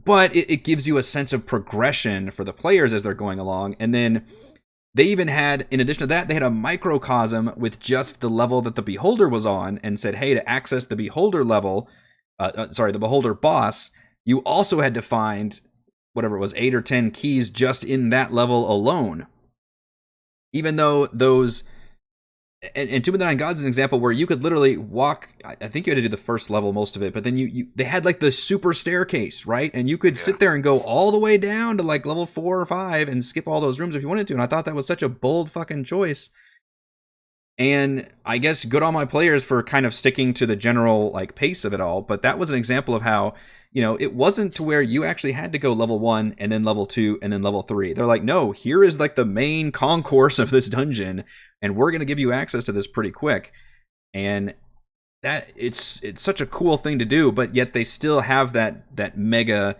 [SPEAKER 1] But it gives you a sense of progression for the players as they're going along. And then they even had, in addition to that, they had a microcosm with just the level that the Beholder was on, and said, hey, to access the Beholder level, the Beholder boss, you also had to find whatever it was, 8 or 10 keys just in that level alone. Even though those, and Tomb of the Nine Gods is an example where you could literally walk, I think you had to do the first level, most of it, but then they had like the super staircase, right? And you could sit there and go all the way down to like level 4 or 5 and skip all those rooms if you wanted to. And I thought that was such a bold fucking choice. And I guess good on my players for kind of sticking to the general like pace of it all. But that was an example of how, it wasn't to where you actually had to go level 1 and then level 2 and then level 3. They're like, no, here is like the main concourse of this dungeon, and we're going to give you access to this pretty quick. And that it's such a cool thing to do, but yet they still have that mega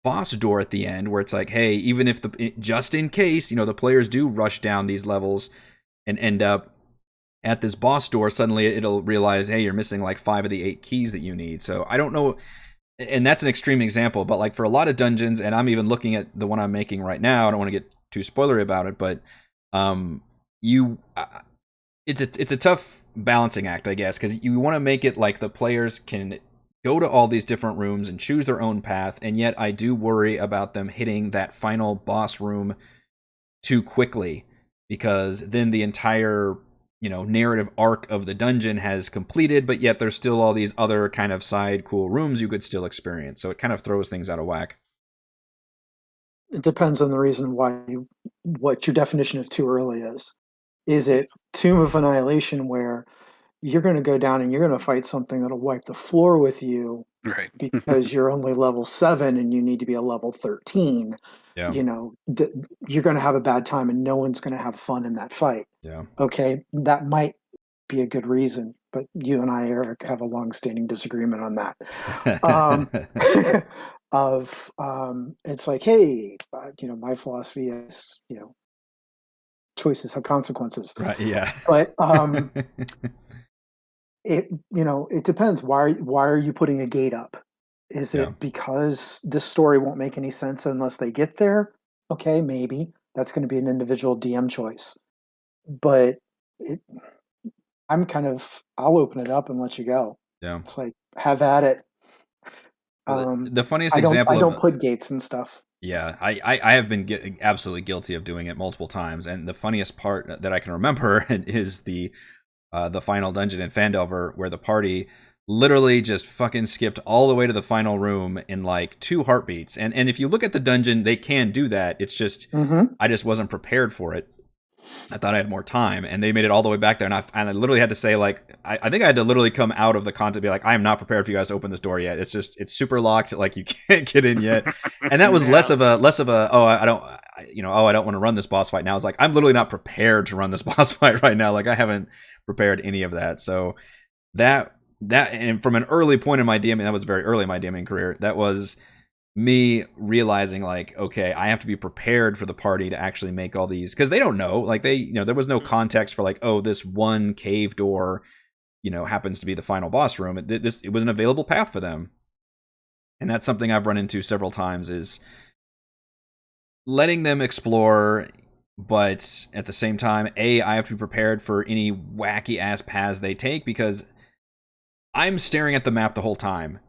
[SPEAKER 1] boss door at the end where it's like, hey, even if just in case, the players do rush down these levels and end up at this boss door, suddenly it'll realize, hey, you're missing like 5 of the 8 keys that you need. So I don't know, and that's an extreme example, but like for a lot of dungeons, and I'm even looking at the one I'm making right now, I don't want to get too spoilery about it, but it's a tough balancing act, I guess, because you want to make it like the players can go to all these different rooms and choose their own path, and yet I do worry about them hitting that final boss room too quickly, because then the entire, narrative arc of the dungeon has completed, but yet there's still all these other kind of side cool rooms you could still experience. So it kind of throws things out of whack.
[SPEAKER 2] It depends on the reason what your definition of too early is. Is it Tomb of Annihilation, where you're going to go down and you're going to fight something that'll wipe the floor with you
[SPEAKER 4] Right.
[SPEAKER 2] because you're only level 7 and you need to be a level 13?
[SPEAKER 1] Yeah.
[SPEAKER 2] You're going to have a bad time and no one's going to have fun in that fight.
[SPEAKER 1] Yeah.
[SPEAKER 2] Okay, that might be a good reason, but you and I, Eric, have a long-standing disagreement on that. It's like, hey, my philosophy is, choices have consequences.
[SPEAKER 1] Right. Yeah.
[SPEAKER 2] But it depends. Why are you putting a gate up? Is it because this story won't make any sense unless they get there? Okay, maybe that's going to be an individual DM choice. But I'll open it up and let you go.
[SPEAKER 1] Yeah.
[SPEAKER 2] It's like, have at it.
[SPEAKER 1] The funniest
[SPEAKER 2] I
[SPEAKER 1] example
[SPEAKER 2] don't put gates and stuff.
[SPEAKER 1] Yeah, I have been absolutely guilty of doing it multiple times, and the funniest part that I can remember is the final dungeon in Phandelver, where the party literally just fucking skipped all the way to the final room in like 2 heartbeats. And if you look at the dungeon, they can do that. It's just I just wasn't prepared for it. I thought I had more time, and they made it all the way back there, and I literally had to say, like, I think I had to literally come out of the content and be like, I am not prepared for you guys to open this door yet. It's super locked, like you can't get in yet. And that was less of a I don't want to run this boss fight now. It's like, I'm literally not prepared to run this boss fight right now. Like, I haven't prepared any of that. So that and from an early point in my DMing, that was very early in my DMing career, that was me realizing, like, okay, I have to be prepared for the party to actually make all these, because they don't know, like, there was no context for like, oh, this one cave door, happens to be the final boss room. It was an available path for them. And that's something I've run into several times, is letting them explore, but at the same time, I have to be prepared for any wacky ass paths they take, because I'm staring at the map the whole time.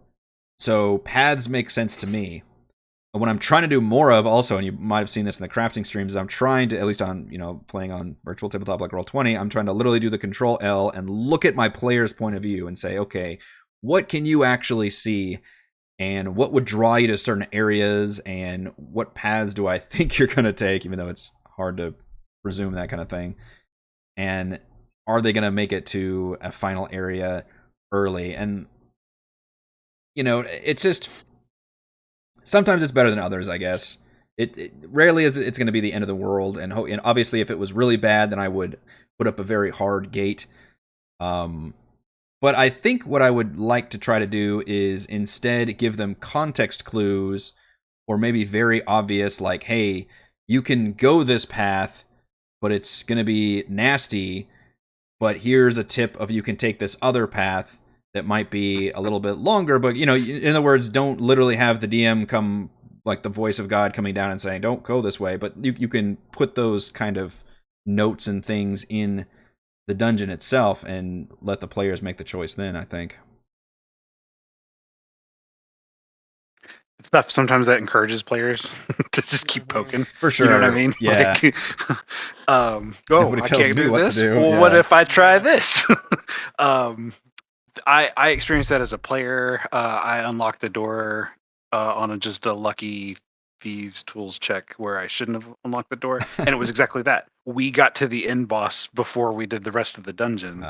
[SPEAKER 1] So paths make sense to me. And what I'm trying to do more of also, and you might have seen this in the crafting streams, is I'm trying to, at least on, playing on virtual tabletop like Roll20, I'm trying to literally do the Control L and look at my player's point of view and say, okay, what can you actually see? And what would draw you to certain areas? And what paths do I think you're going to take, even though it's hard to presume that kind of thing? And are they going to make it to a final area early? And it's just, sometimes it's better than others, I guess. It rarely is it's going to be the end of the world, and obviously if it was really bad, then I would put up a very hard gate. But I think what I would like to try to do is instead give them context clues, or maybe very obvious, like, hey, you can go this path, but it's going to be nasty, but here's a tip of you can take this other path that might be a little bit longer, but, in other words, don't literally have the DM come, like the voice of God coming down and saying, don't go this way, but you can put those kind of notes and things in the dungeon itself and let the players make the choice then, I think.
[SPEAKER 4] It's tough. Sometimes that encourages players to just keep poking.
[SPEAKER 1] For sure.
[SPEAKER 4] You know what I mean?
[SPEAKER 1] Yeah.
[SPEAKER 4] Like,
[SPEAKER 1] Nobody
[SPEAKER 4] I
[SPEAKER 1] tells
[SPEAKER 4] can't
[SPEAKER 1] me
[SPEAKER 4] do
[SPEAKER 1] what to
[SPEAKER 4] this.
[SPEAKER 1] do.
[SPEAKER 4] Well,
[SPEAKER 1] Yeah.
[SPEAKER 4] what if I try this? I experienced that as a player. I unlocked the door on just a lucky thieves tools check where I shouldn't have unlocked the door, and it was exactly that. We got to the end boss before we did the rest of the dungeon.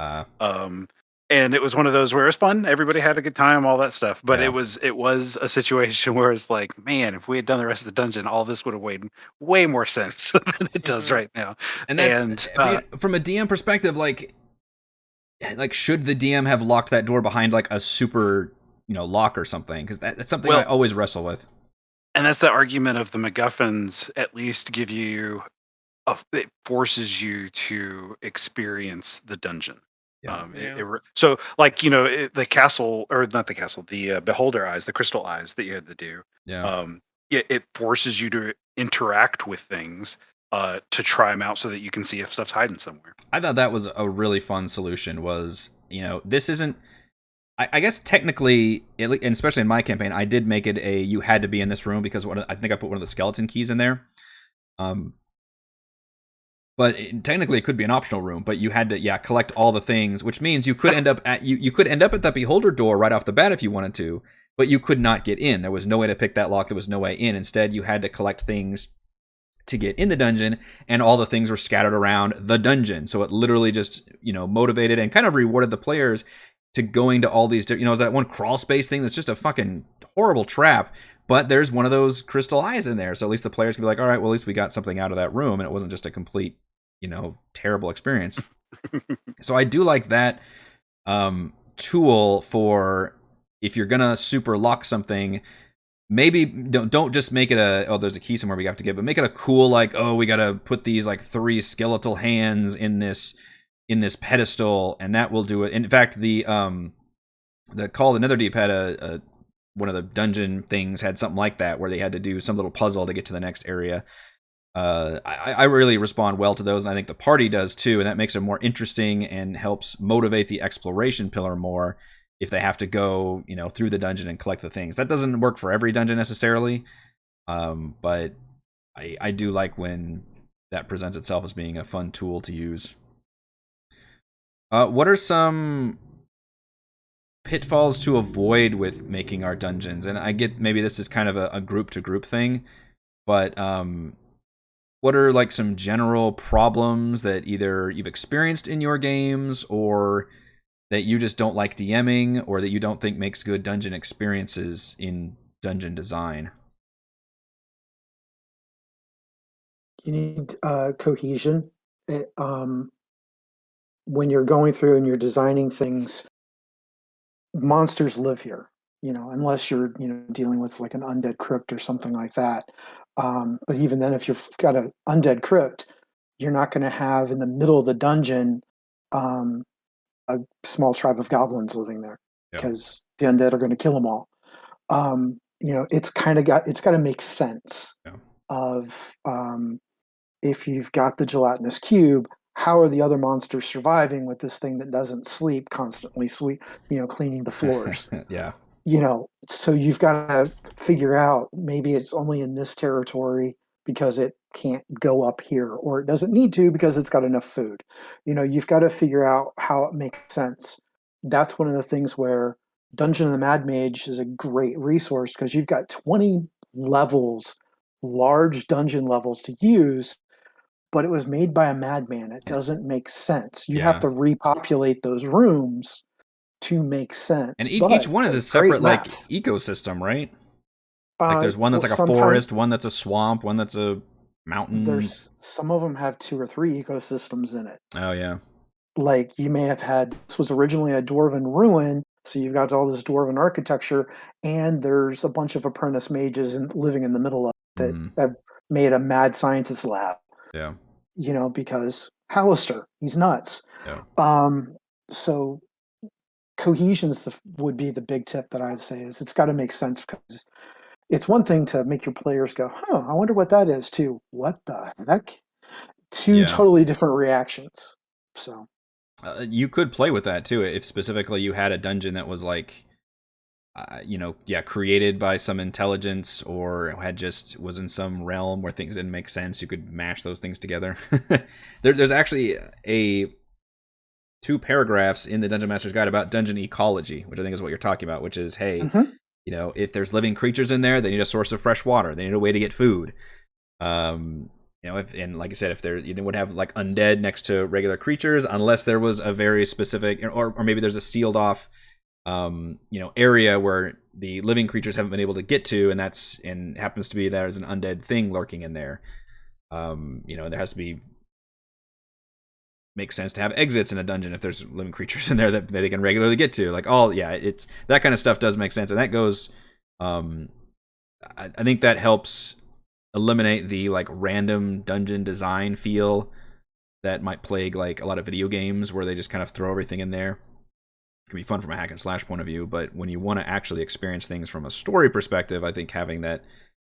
[SPEAKER 4] And it was one of those where it was fun. Everybody had a good time, all that stuff. But
[SPEAKER 1] Yeah.
[SPEAKER 4] it was a situation where it's like, man, if we had done the rest of the dungeon, all this would have made way more sense than it does right now.
[SPEAKER 1] And that's from a DM perspective, like should the DM have locked that door behind like a super lock or something? Because that's something I always wrestle with.
[SPEAKER 4] And that's the argument of the MacGuffins. At least give you it forces you to experience the dungeon.
[SPEAKER 1] Yeah.
[SPEAKER 4] So like the castle, or not the castle, the beholder eyes, the crystal eyes that you had to do.
[SPEAKER 1] Yeah.
[SPEAKER 4] It forces you to interact with things to try them out so that you can see if stuff's hiding somewhere.
[SPEAKER 1] I thought that was a really fun solution. Was this isn't. I guess technically, and especially in my campaign, I did make it you had to be in this room because I think I put one of the skeleton keys in there. But technically, it could be an optional room. But you had to, collect all the things, which means you could end up at you could end up at that beholder door right off the bat if you wanted to, but you could not get in. There was no way to pick that lock. There was no way in. Instead, you had to collect things to get in the dungeon, and all the things were scattered around the dungeon. So it literally just motivated and kind of rewarded the players to going to all these different, that one crawl space thing that's just a fucking horrible trap. But there's one of those crystal eyes in there, so at least the players can be like, all right, well, at least we got something out of that room, and it wasn't just a complete terrible experience. So I do like that tool for if you're gonna super lock something. Maybe don't just make it there's a key somewhere we have to get, but make it a cool we gotta put these 3 skeletal hands in this pedestal, and that will do it. In fact, the Call of the Netherdeep had a one of the dungeon things had something like that where they had to do some little puzzle to get to the next area. I really respond well to those, and I think the party does too, and that makes it more interesting and helps motivate the exploration pillar more if they have to go, through the dungeon and collect the things. That doesn't work for every dungeon necessarily, but I do like when that presents itself as being a fun tool to use. What are some pitfalls to avoid with making our dungeons? And I get maybe this is kind of a group-to-group thing, but what are some general problems that either you've experienced in your games or that you just don't like DMing or that you don't think makes good dungeon experiences in dungeon design?
[SPEAKER 2] You need cohesion. When you're going through and you're designing things, monsters live here, unless you're, dealing with an undead crypt or something like that. But even then, if you've got an undead crypt, you're not going to have in the middle of the dungeon a small tribe of goblins living there because the undead are going to kill them all. It's got to make sense of if you've got the gelatinous cube, how are the other monsters surviving with this thing that doesn't sleep constantly, cleaning the floors?
[SPEAKER 1] Yeah.
[SPEAKER 2] So you've got to figure out maybe it's only in this territory because it can't go up here, or it doesn't need to because it's got enough food. You've got to figure out how it makes sense. That's one of the things where Dungeon of the Mad Mage is a great resource because you've got 20 levels, large dungeon levels to use, but it was made by a madman. It doesn't make sense. You have to repopulate those rooms to make sense.
[SPEAKER 1] And each one is a separate ecosystem, right? There's one that's a forest, one that's a swamp, one that's a mountain.
[SPEAKER 2] There's some of them have 2 or 3 ecosystems in it.
[SPEAKER 1] Oh yeah.
[SPEAKER 2] You may have had, this was originally a dwarven ruin, so you've got all this dwarven architecture, and there's a bunch of apprentice mages living in the middle of it that have made a mad scientist lab.
[SPEAKER 1] Yeah.
[SPEAKER 2] Because Hallister, he's nuts.
[SPEAKER 1] Yeah.
[SPEAKER 2] So cohesion would be the big tip that I'd say is it's got to make sense, because it's one thing to make your players go, I wonder what that is, too. What the heck? 2 totally different reactions. So
[SPEAKER 1] you could play with that too if specifically you had a dungeon that was created by some intelligence or was in some realm where things didn't make sense. You could mash those things together. There's actually 2 paragraphs in the Dungeon Master's Guide about dungeon ecology, which I think is what you're talking about, which is, hey, if there's living creatures in there, they need a source of fresh water. They need a way to get food. And like I said, if you would have undead next to regular creatures, unless there was a very specific, or maybe there's a sealed off, area where the living creatures haven't been able to get to, and happens to be there's an undead thing lurking in there. There has to makes sense to have exits in a dungeon if there's living creatures in there that they can regularly get to. It's that kind of stuff does make sense, and that goes. I think that helps eliminate the random dungeon design feel that might plague a lot of video games where they just kind of throw everything in there. It can be fun from a hack and slash point of view, but when you want to actually experience things from a story perspective, I think having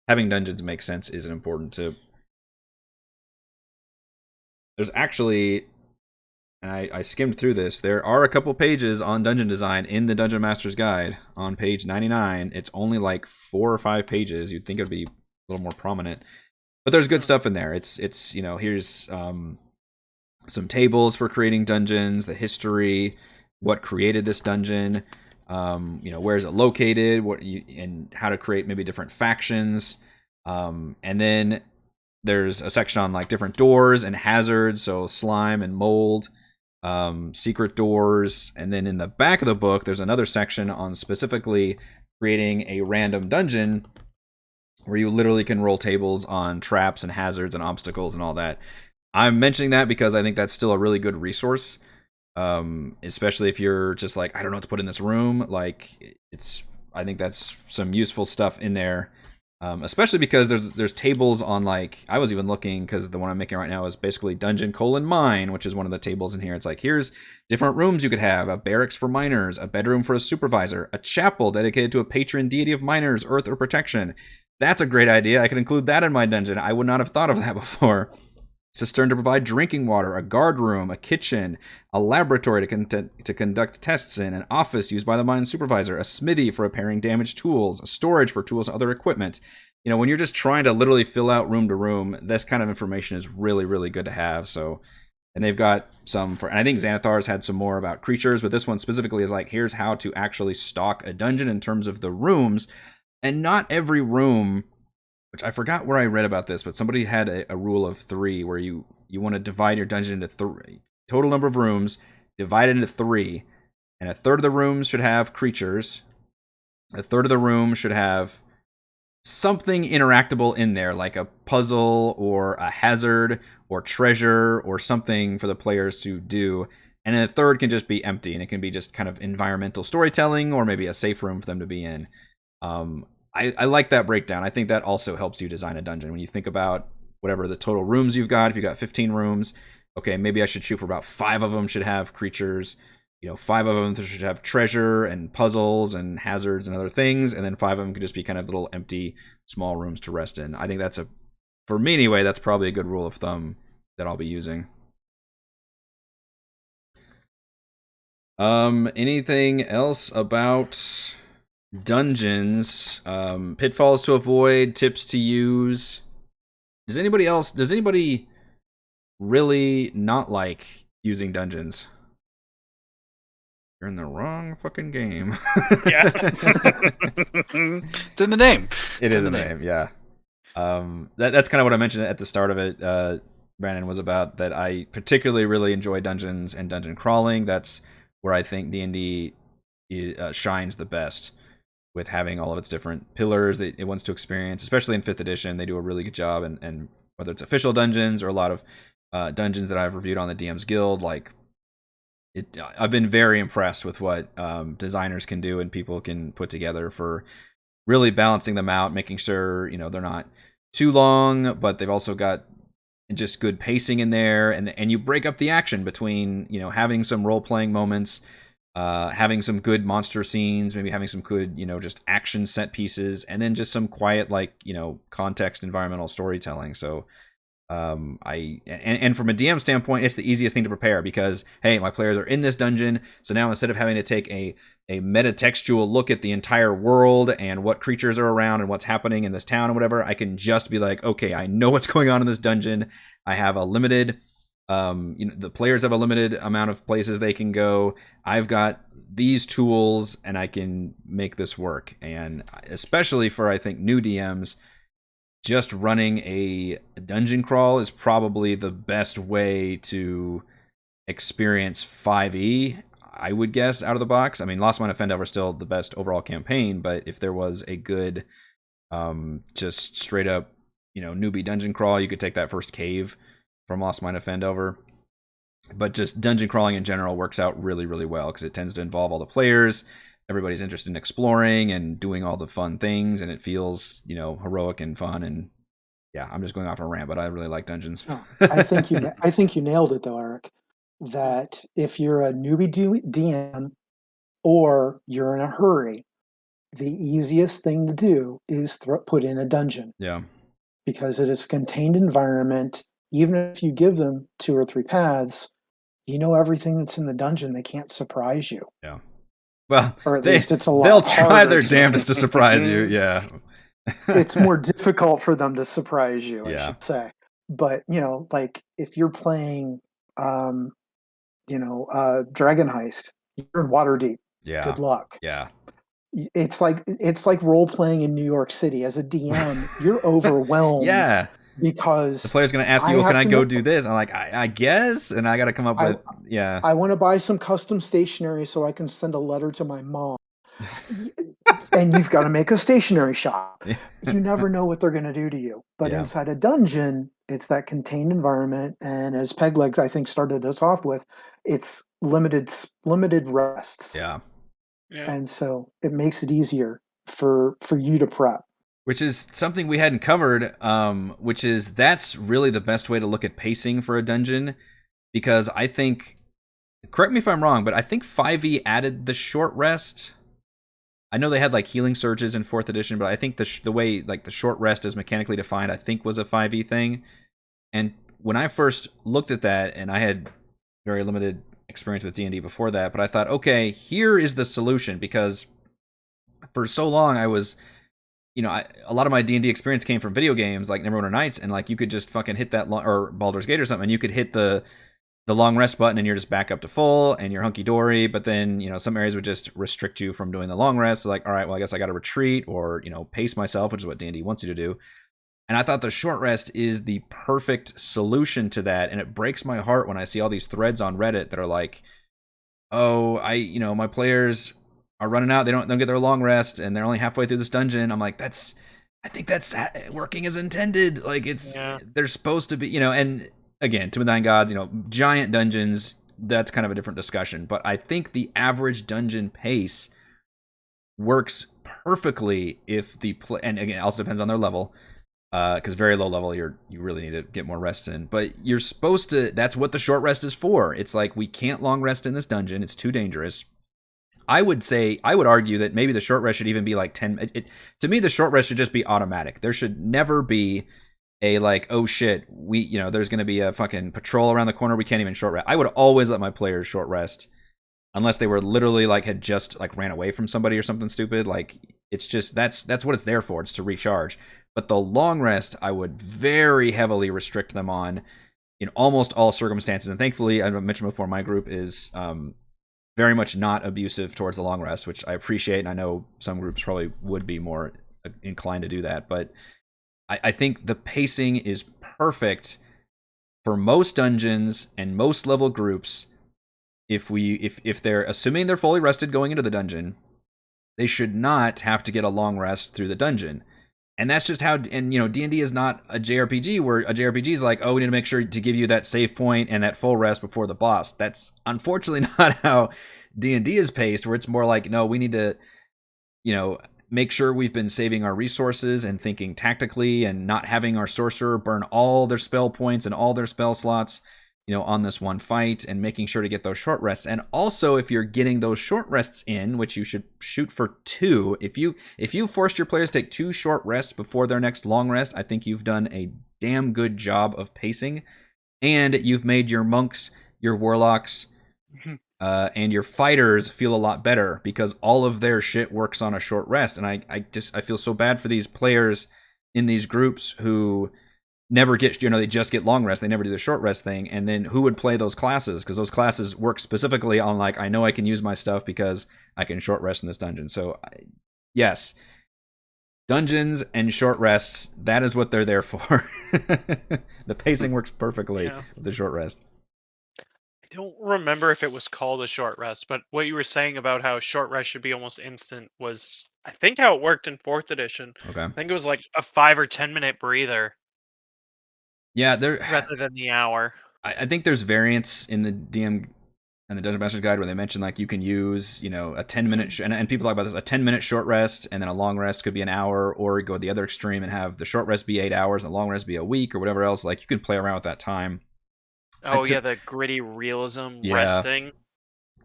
[SPEAKER 1] dungeons make sense is important too. There's actually, and I skimmed through this, there are a couple pages on dungeon design in the Dungeon Master's Guide on page 99. It's only 4 or 5 pages. You'd think it would be a little more prominent, but there's good stuff in there. It's here's some tables for creating dungeons, the history, what created this dungeon, where is it located, and how to create maybe different factions. And then there's a section on like different doors and hazards, so slime and mold, secret doors. And then in the back of the book, there's another section on specifically creating a random dungeon where you literally can roll tables on traps and hazards and obstacles and all that. I'm mentioning that because I think that's still a really good resource, especially if you're just like, I don't know what to put in this room. Like, I think that's some useful stuff in there, especially because there's tables on, like, I was even looking, because the one I'm making right now is basically dungeon : mine, which is one of the tables in here. It's like, here's different rooms you could have: a barracks for miners, a bedroom for a supervisor, a chapel dedicated to a patron deity of miners, earth, or protection. That's a great idea. I could include that in my dungeon. I would not have thought of that before. Cistern to provide drinking water, a guard room, a kitchen, a laboratory to conduct tests in, an office used by the mine supervisor, a smithy for repairing damaged tools, a storage for tools and other equipment. When you're just trying to literally fill out room to room, this kind of information is really, really good to have. So, and they've got some and I think Xanathar's had some more about creatures, but this one specifically is like, here's how to actually stock a dungeon in terms of the rooms. And not every room, which I forgot where I read about this, but somebody had a rule of 3 where you want to divide your dungeon into 3. Total number of rooms, divide it into 3. And a third of the rooms should have creatures. A third of the room should have something interactable in there, like a puzzle or a hazard or treasure or something for the players to do. And then a third can just be empty, and it can be just kind of environmental storytelling or maybe a safe room for them to be in. I like that breakdown. I think that also helps you design a dungeon. When you think about whatever the total rooms you've got, if you've got 15 rooms, okay, maybe I should shoot for about 5 of them should have creatures. 5 of them should have treasure and puzzles and hazards and other things, and then 5 of them could just be kind of little empty, small rooms to rest in. I think for me anyway, that's probably a good rule of thumb that I'll be using. Anything else about dungeons, pitfalls to avoid, tips to use? Does anybody really not like using dungeons? You're in the wrong fucking game.
[SPEAKER 3] Yeah.
[SPEAKER 4] It's in the name.
[SPEAKER 1] It is in the name, yeah. That's kind of what I mentioned at the start of it, Brandon, was about that I particularly really enjoy dungeons and dungeon crawling. That's where I think D&D shines the best, with having all of its different pillars that it wants to experience. Especially in 5th edition, they do a really good job, and whether it's official dungeons or a lot of dungeons that I've reviewed on the DM's Guild, like, I've been very impressed with what designers can do and people can put together for really balancing them out, making sure they're not too long, but they've also got just good pacing in there, and you break up the action between having some role-playing moments, having some good monster scenes, maybe having some good just action set pieces, and then just some quiet, like, context environmental storytelling. So from a DM standpoint, it's the easiest thing to prepare, because hey, my players are in this dungeon, so now instead of having to take a metatextual look at the entire world and what creatures are around and what's happening in this town and whatever, I can just be like, okay, I know what's going on in this dungeon. I have a limited the players have a limited amount of places they can go. I've got these tools and I can make this work. And especially for, I think, new DMs, just running a dungeon crawl is probably the best way to experience 5e, I would guess, out of the box. I mean, Lost Mine of Fendelver is still the best overall campaign, but if there was a good just straight up newbie dungeon crawl, you could take that first cave from Lost Mine of Fendelver. But just dungeon crawling in general works out really, really well, because it tends to involve all the players. Everybody's interested in exploring and doing all the fun things, and it feels, heroic and fun. And yeah, I'm just going off on a rant, but I really like dungeons.
[SPEAKER 2] I think you nailed it, though, Eric. That if you're a newbie DM or you're in a hurry, the easiest thing to do is put in a dungeon.
[SPEAKER 1] Yeah,
[SPEAKER 2] because it is a contained environment. Even if you give them 2 or 3 paths, everything that's in the dungeon. They can't surprise you.
[SPEAKER 1] Yeah. Well,
[SPEAKER 2] or at least it's a lot.
[SPEAKER 1] They'll try their damnedest to surprise you. Yeah.
[SPEAKER 2] It's more difficult for them to surprise you, I
[SPEAKER 1] Yeah.
[SPEAKER 2] should say. But like if you're playing um, Dragon Heist. You're in Waterdeep.
[SPEAKER 1] Yeah.
[SPEAKER 2] Good luck.
[SPEAKER 1] Yeah.
[SPEAKER 2] It's like role playing in New York City. As a DM, you're overwhelmed
[SPEAKER 1] Yeah. The
[SPEAKER 2] because
[SPEAKER 1] player's going to ask
[SPEAKER 2] I
[SPEAKER 1] you, well, can
[SPEAKER 2] have
[SPEAKER 1] I
[SPEAKER 2] to
[SPEAKER 1] go
[SPEAKER 2] know.
[SPEAKER 1] do this? I'm like, I guess. And I got to come up with, yeah.
[SPEAKER 2] I want to buy some custom stationery so I can send a letter to my mom. And you've got to make a stationery shop. You never know what they're going to do to you. But
[SPEAKER 1] Yeah.
[SPEAKER 2] inside a dungeon, it's that contained environment. And as Pegleg, I think, started us off with, it's limited rests.
[SPEAKER 1] Yeah.
[SPEAKER 3] Yeah.
[SPEAKER 2] And so it makes it easier for you to prep.
[SPEAKER 1] Which is something we hadn't covered, which is that's really the best way to look at pacing for a dungeon. Because I think, correct me if I'm wrong, but I think 5e added the short rest. I know they had like healing surges in 4th edition, but I think the way like the short rest is mechanically defined, I think was a 5e thing. And when I first looked at that, and I had very limited experience with D&D before that, but I thought, okay, here is the solution, because for so long I was, a lot of my D&D experience came from video games like Neverwinter Nights, and like you could just fucking hit that or Baldur's Gate or something, and you could hit the long rest button and you're just back up to full and you're hunky-dory, but then, some areas would just restrict you from doing the long rest. So like, all right, well, I guess I got to retreat or, pace myself, which is what D&D wants you to do. And I thought the short rest is the perfect solution to that. And it breaks my heart when I see all these threads on Reddit that are like, oh, my players are running out. They don't get their long rest and they're only halfway through this dungeon. I'm like, I think that's working as intended. Like they're supposed to be, and again, Tomb of the Nine Gods, giant dungeons, that's kind of a different discussion. But I think the average dungeon pace works perfectly if and again, it also depends on their level. Because very low level, you really need to get more rests in. But you're supposed to, that's what the short rest is for. It's like, we can't long rest in this dungeon. It's too dangerous. I would argue that maybe the short rest should even be like 10. To me, the short rest should just be automatic. There should never be a like, oh shit, there's going to be a fucking patrol around the corner. We can't even short rest. I would always let my players short rest unless they were literally like had just like ran away from somebody or something stupid. Like it's just, that's what it's there for. It's to recharge. But the long rest, I would very heavily restrict them on in almost all circumstances. And thankfully, I mentioned before, my group is very much not abusive towards the long rest, which I appreciate. And I know some groups probably would be more inclined to do that. But I think the pacing is perfect for most dungeons and most level groups. If they're assuming they're fully rested going into the dungeon, they should not have to get a long rest through the dungeon. And that's just how, and D&D is not a JRPG where a JRPG is like, oh, we need to make sure to give you that save point and that full rest before the boss. That's unfortunately not how D&D is paced, where it's more like, no, we need to, make sure we've been saving our resources and thinking tactically and not having our sorcerer burn all their spell points and all their spell slots, on this one fight, and making sure to get those short rests. And also, if you're getting those short rests in, which you should shoot for 2, if you forced your players to take 2 short rests before their next long rest, I think you've done a damn good job of pacing, and you've made your monks, your warlocks, and your fighters feel a lot better, because all of their shit works on a short rest. And I feel so bad for these players in these groups who never get, they just get long rest. They never do the short rest thing. And then who would play those classes? Because those classes work specifically on like, I know I can use my stuff because I can short rest in this dungeon. So yes, dungeons and short rests, that is what they're there for. The pacing works perfectly with the short rest.
[SPEAKER 3] I don't remember if it was called a short rest, but what you were saying about how short rest should be almost instant was, I think, how it worked in 4th edition.
[SPEAKER 1] Okay.
[SPEAKER 3] I think it was like a 5 or 10 minute breather.
[SPEAKER 1] Yeah,
[SPEAKER 3] rather than the hour.
[SPEAKER 1] I think there's variants in the DM and the Dungeon Master's Guide where they mention like you can use, a 10-minute and people talk about this, a 10-minute short rest, and then a long rest could be an hour, or go the other extreme and have the short rest be 8 hours and the long rest be a week or whatever else. Like you can play around with that time.
[SPEAKER 3] Oh yeah, the gritty realism resting.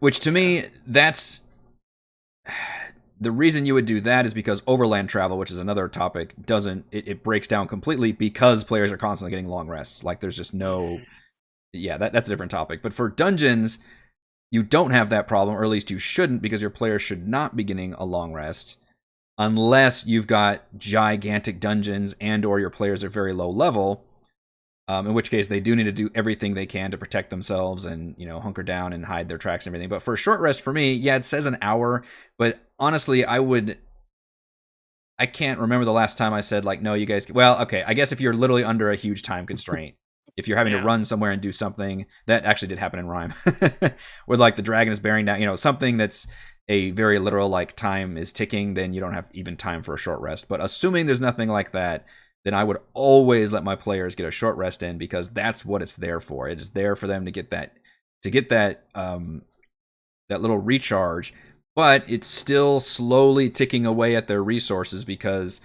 [SPEAKER 1] Which to me, that's the reason you would do that is because overland travel, which is another topic, it breaks down completely because players are constantly getting long rests. Like there's just no, that's a different topic. But for dungeons, you don't have that problem, or at least you shouldn't, because your players should not be getting a long rest unless you've got gigantic dungeons and or your players are very low level. In which case they do need to do everything they can to protect themselves and, hunker down and hide their tracks and everything. But for a short rest for me, yeah, it says an hour, but honestly, I can't remember the last time I said like, no, you guys, well, okay, I guess if you're literally under a huge time constraint, if you're having to run somewhere and do something, that actually did happen in Rime, where like the dragon is bearing down, something that's a very literal, like time is ticking, then you don't have even time for a short rest. But assuming there's nothing like that, then I would always let my players get a short rest in, because that's what it's there for. It is there for them to get that that little recharge, but it's still slowly ticking away at their resources because,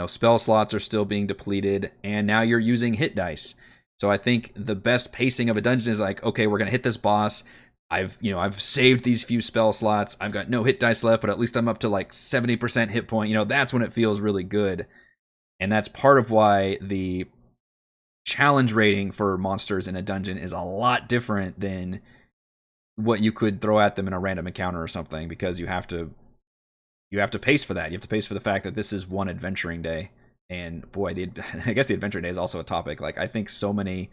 [SPEAKER 1] spell slots are still being depleted, and now you're using hit dice. So I think the best pacing of a dungeon is like, okay, we're gonna hit this boss. I've saved these few spell slots. I've got no hit dice left, but at least I'm up to like 70% hit point. That's when it feels really good. And that's part of why the challenge rating for monsters in a dungeon is a lot different than what you could throw at them in a random encounter or something, because you have to pace for that. You have to pace for the fact that this is one adventuring day. And boy, I guess the adventuring day is also a topic. Like, I think so many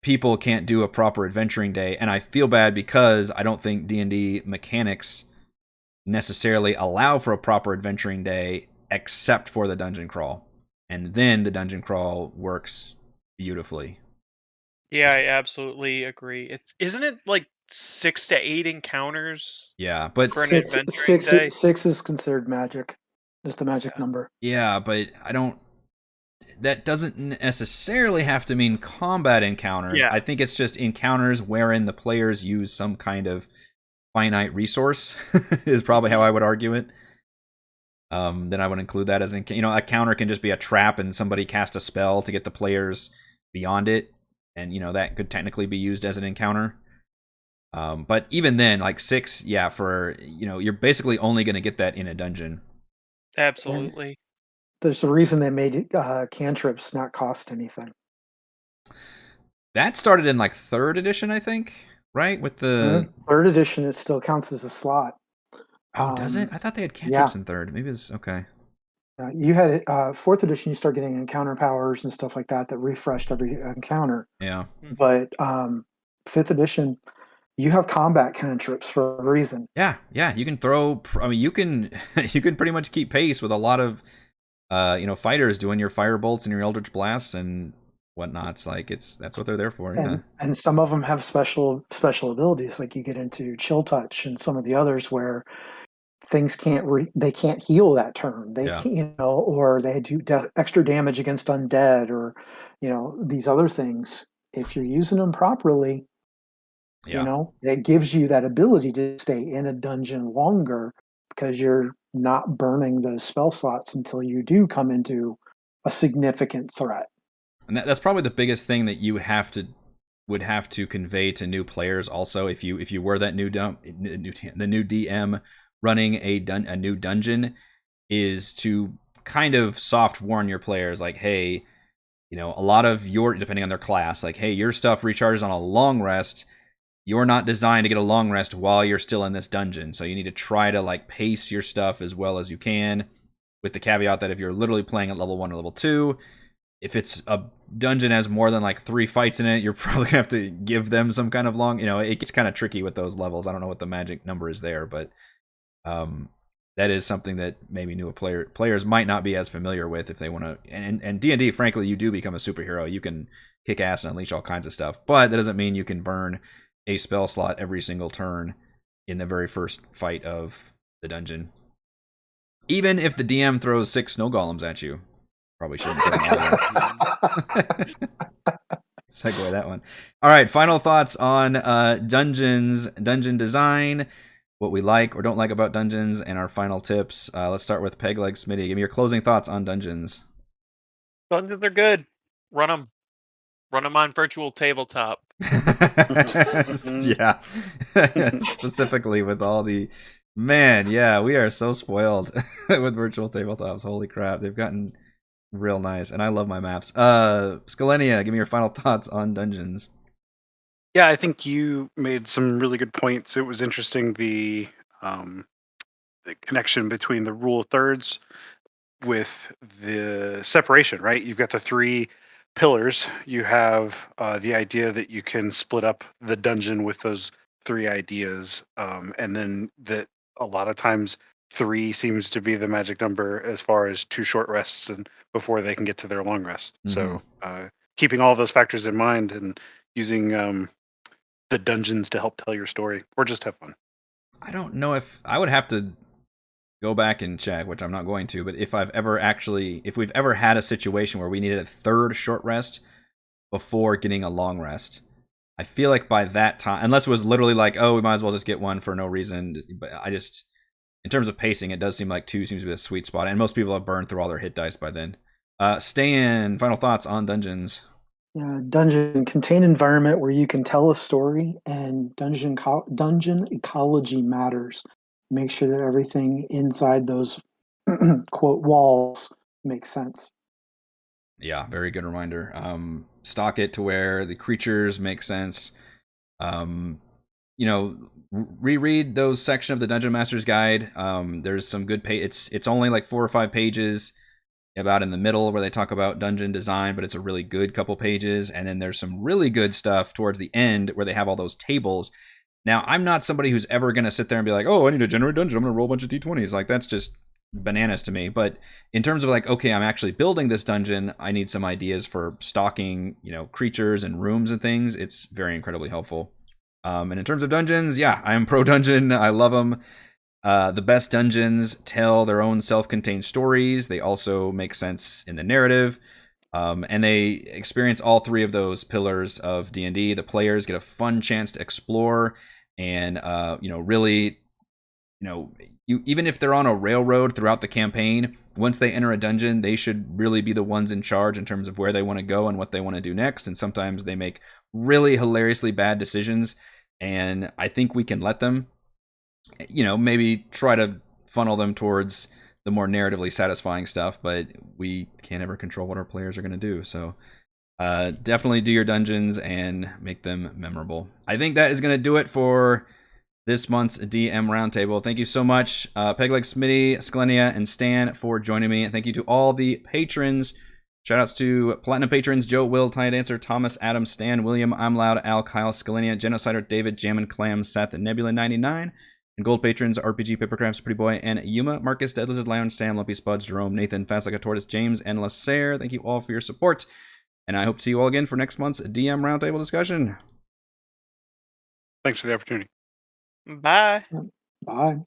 [SPEAKER 1] people can't do a proper adventuring day, and I feel bad because I don't think D&D mechanics necessarily allow for a proper adventuring day, except for the dungeon crawl. And then the dungeon crawl works beautifully.
[SPEAKER 3] Yeah, I absolutely agree. Isn't it like 6 to 8 encounters
[SPEAKER 1] Yeah, but
[SPEAKER 3] for an adventuring day?
[SPEAKER 2] Six is considered magic. Is the magic number.
[SPEAKER 1] Yeah, but that doesn't necessarily have to mean combat encounters.
[SPEAKER 3] Yeah.
[SPEAKER 1] I think it's just encounters wherein the players use some kind of finite resource is probably how I would argue it. Then I would include that as a counter can just be a trap and somebody cast a spell to get the players beyond it, and that could technically be used as an encounter. But even then, like 6, yeah, for you're basically only going to get that in a dungeon.
[SPEAKER 3] Absolutely.
[SPEAKER 2] And there's a reason they made cantrips not cost anything.
[SPEAKER 1] That started in like 3rd edition, I think, right? With the
[SPEAKER 2] 3rd edition, it still counts as a slot.
[SPEAKER 1] Oh, does it? I thought they had cantrips in 3rd. Maybe it's okay.
[SPEAKER 2] You had 4th edition. You start getting encounter powers and stuff like that refreshed every encounter.
[SPEAKER 1] Yeah.
[SPEAKER 2] But 5th edition, you have combat cantrips for a reason.
[SPEAKER 1] Yeah. You can throw. I mean, you can pretty much keep pace with a lot of fighters doing your fire bolts and your eldritch blasts and whatnot. It's like that's what they're there for. Yeah.
[SPEAKER 2] And some of them have special abilities, like you get into chill touch and some of the others where things they can't heal that turn. They can't, or they do extra damage against undead, or these other things. If you're using them properly, it gives you that ability to stay in a dungeon longer because you're not burning those spell slots until you do come into a significant threat.
[SPEAKER 1] And that's probably the biggest thing that you would have to convey to new players. Also, if you were that new DM running a new dungeon, is to kind of soft warn your players, like, hey, a lot of depending on their class, like, hey, your stuff recharges on a long rest. You're not designed to get a long rest while you're still in this dungeon, so you need to try to like pace your stuff as well as you can, with the caveat that if you're literally playing at level 1 or level 2, if it's a dungeon has more than like 3 fights in it, you're probably gonna have to give them some kind of long, it gets kind of tricky with those levels. I don't know what the magic number is there, but that is something that maybe new players might not be as familiar with if they want to. And D&D, frankly, you do become a superhero. You can kick ass and unleash all kinds of stuff, but that doesn't mean you can burn a spell slot every single turn in the very first fight of the dungeon. Even if the DM throws 6 snow golems at you, probably shouldn't put them segue that one. All right, final thoughts on dungeons, dungeon design, what we like or don't like about dungeons, and our final tips. Let's start with Pegleg Smitty. Give me your closing thoughts on dungeons.
[SPEAKER 3] Dungeons are good. Run them on virtual tabletop.
[SPEAKER 1] Yeah. Specifically with all the we are so spoiled with virtual tabletops. Holy crap, they've gotten real nice, and I love my maps. Scalenia, give me your final thoughts on dungeons.
[SPEAKER 4] Yeah, I think you made some really good points. It was interesting the connection between the rule of thirds with the separation, right? You've got the 3 pillars, you have the idea that you can split up the dungeon with those 3 ideas, and then that a lot of times 3 seems to be the magic number as far as 2 short rests and before they can get to their long rest. So keeping all those factors in mind and using the dungeons to help tell your story or just have fun.
[SPEAKER 1] I don't know if I would have to go back and check, which I'm not going to, but if we've ever had a situation where we needed a third short rest before getting a long rest, I feel like by that time, unless it was literally like, oh, we might as well just get one for no reason, but in terms of pacing, it does seem like 2 seems to be the sweet spot, and most people have burned through all their hit dice by then. Stan, final thoughts on dungeons?
[SPEAKER 2] Yeah, dungeon contain environment where you can tell a story, and dungeon ecology matters. Make sure that everything inside those quote walls makes sense.
[SPEAKER 1] Yeah, very good reminder. Stock it to where the creatures make sense. Reread those section of the Dungeon Master's Guide. There's some good it's only like 4 or 5 pages about in the middle where they talk about dungeon design, but it's a really good couple pages. And then there's some really good stuff towards the end where they have all those tables. Now, I'm not somebody who's ever going to sit there and be like, oh, I need to generate dungeon. I'm going to roll a bunch of D20s. Like, that's just bananas to me. But in terms of like, okay, I'm actually building this dungeon, I need some ideas for stocking, creatures and rooms and things. It's very incredibly helpful. And in terms of dungeons, yeah, I am pro dungeon. I love them. The best dungeons tell their own self-contained stories. They also make sense in the narrative. And they experience all 3 of those pillars of D&D. The players get a fun chance to explore and, really, even if they're on a railroad throughout the campaign, once they enter a dungeon, they should really be the ones in charge in terms of where they want to go and what they want to do next. And sometimes they make really hilariously bad decisions. And I think we can let them, maybe try to funnel them towards the more narratively satisfying stuff, but we can't ever control what our players are going to do. So definitely do your dungeons and make them memorable. I think that is going to do it for this month's DM Roundtable. Thank you so much, Pegleg, Smitty, Sklenia, and Stan for joining me. And thank you to all the patrons. Shoutouts to Platinum patrons, Joe, Will, Tiny Dancer, Thomas, Adam, Stan, William, I'm Loud, Al, Kyle, Skalenia, Genocider, David, Jammin' Clam, Seth, Nebula99. And gold patrons, RPG, Papercrafts, Pretty Boy, and Yuma, Marcus, Dead Lizard, Lounge, Sam, Lumpy Spuds, Jerome, Nathan, Fast Like a Tortoise, James, and Lasser. Thank you all for your support. And I hope to see you all again for next month's DM Roundtable discussion.
[SPEAKER 4] Thanks for the opportunity.
[SPEAKER 3] Bye.
[SPEAKER 2] Bye.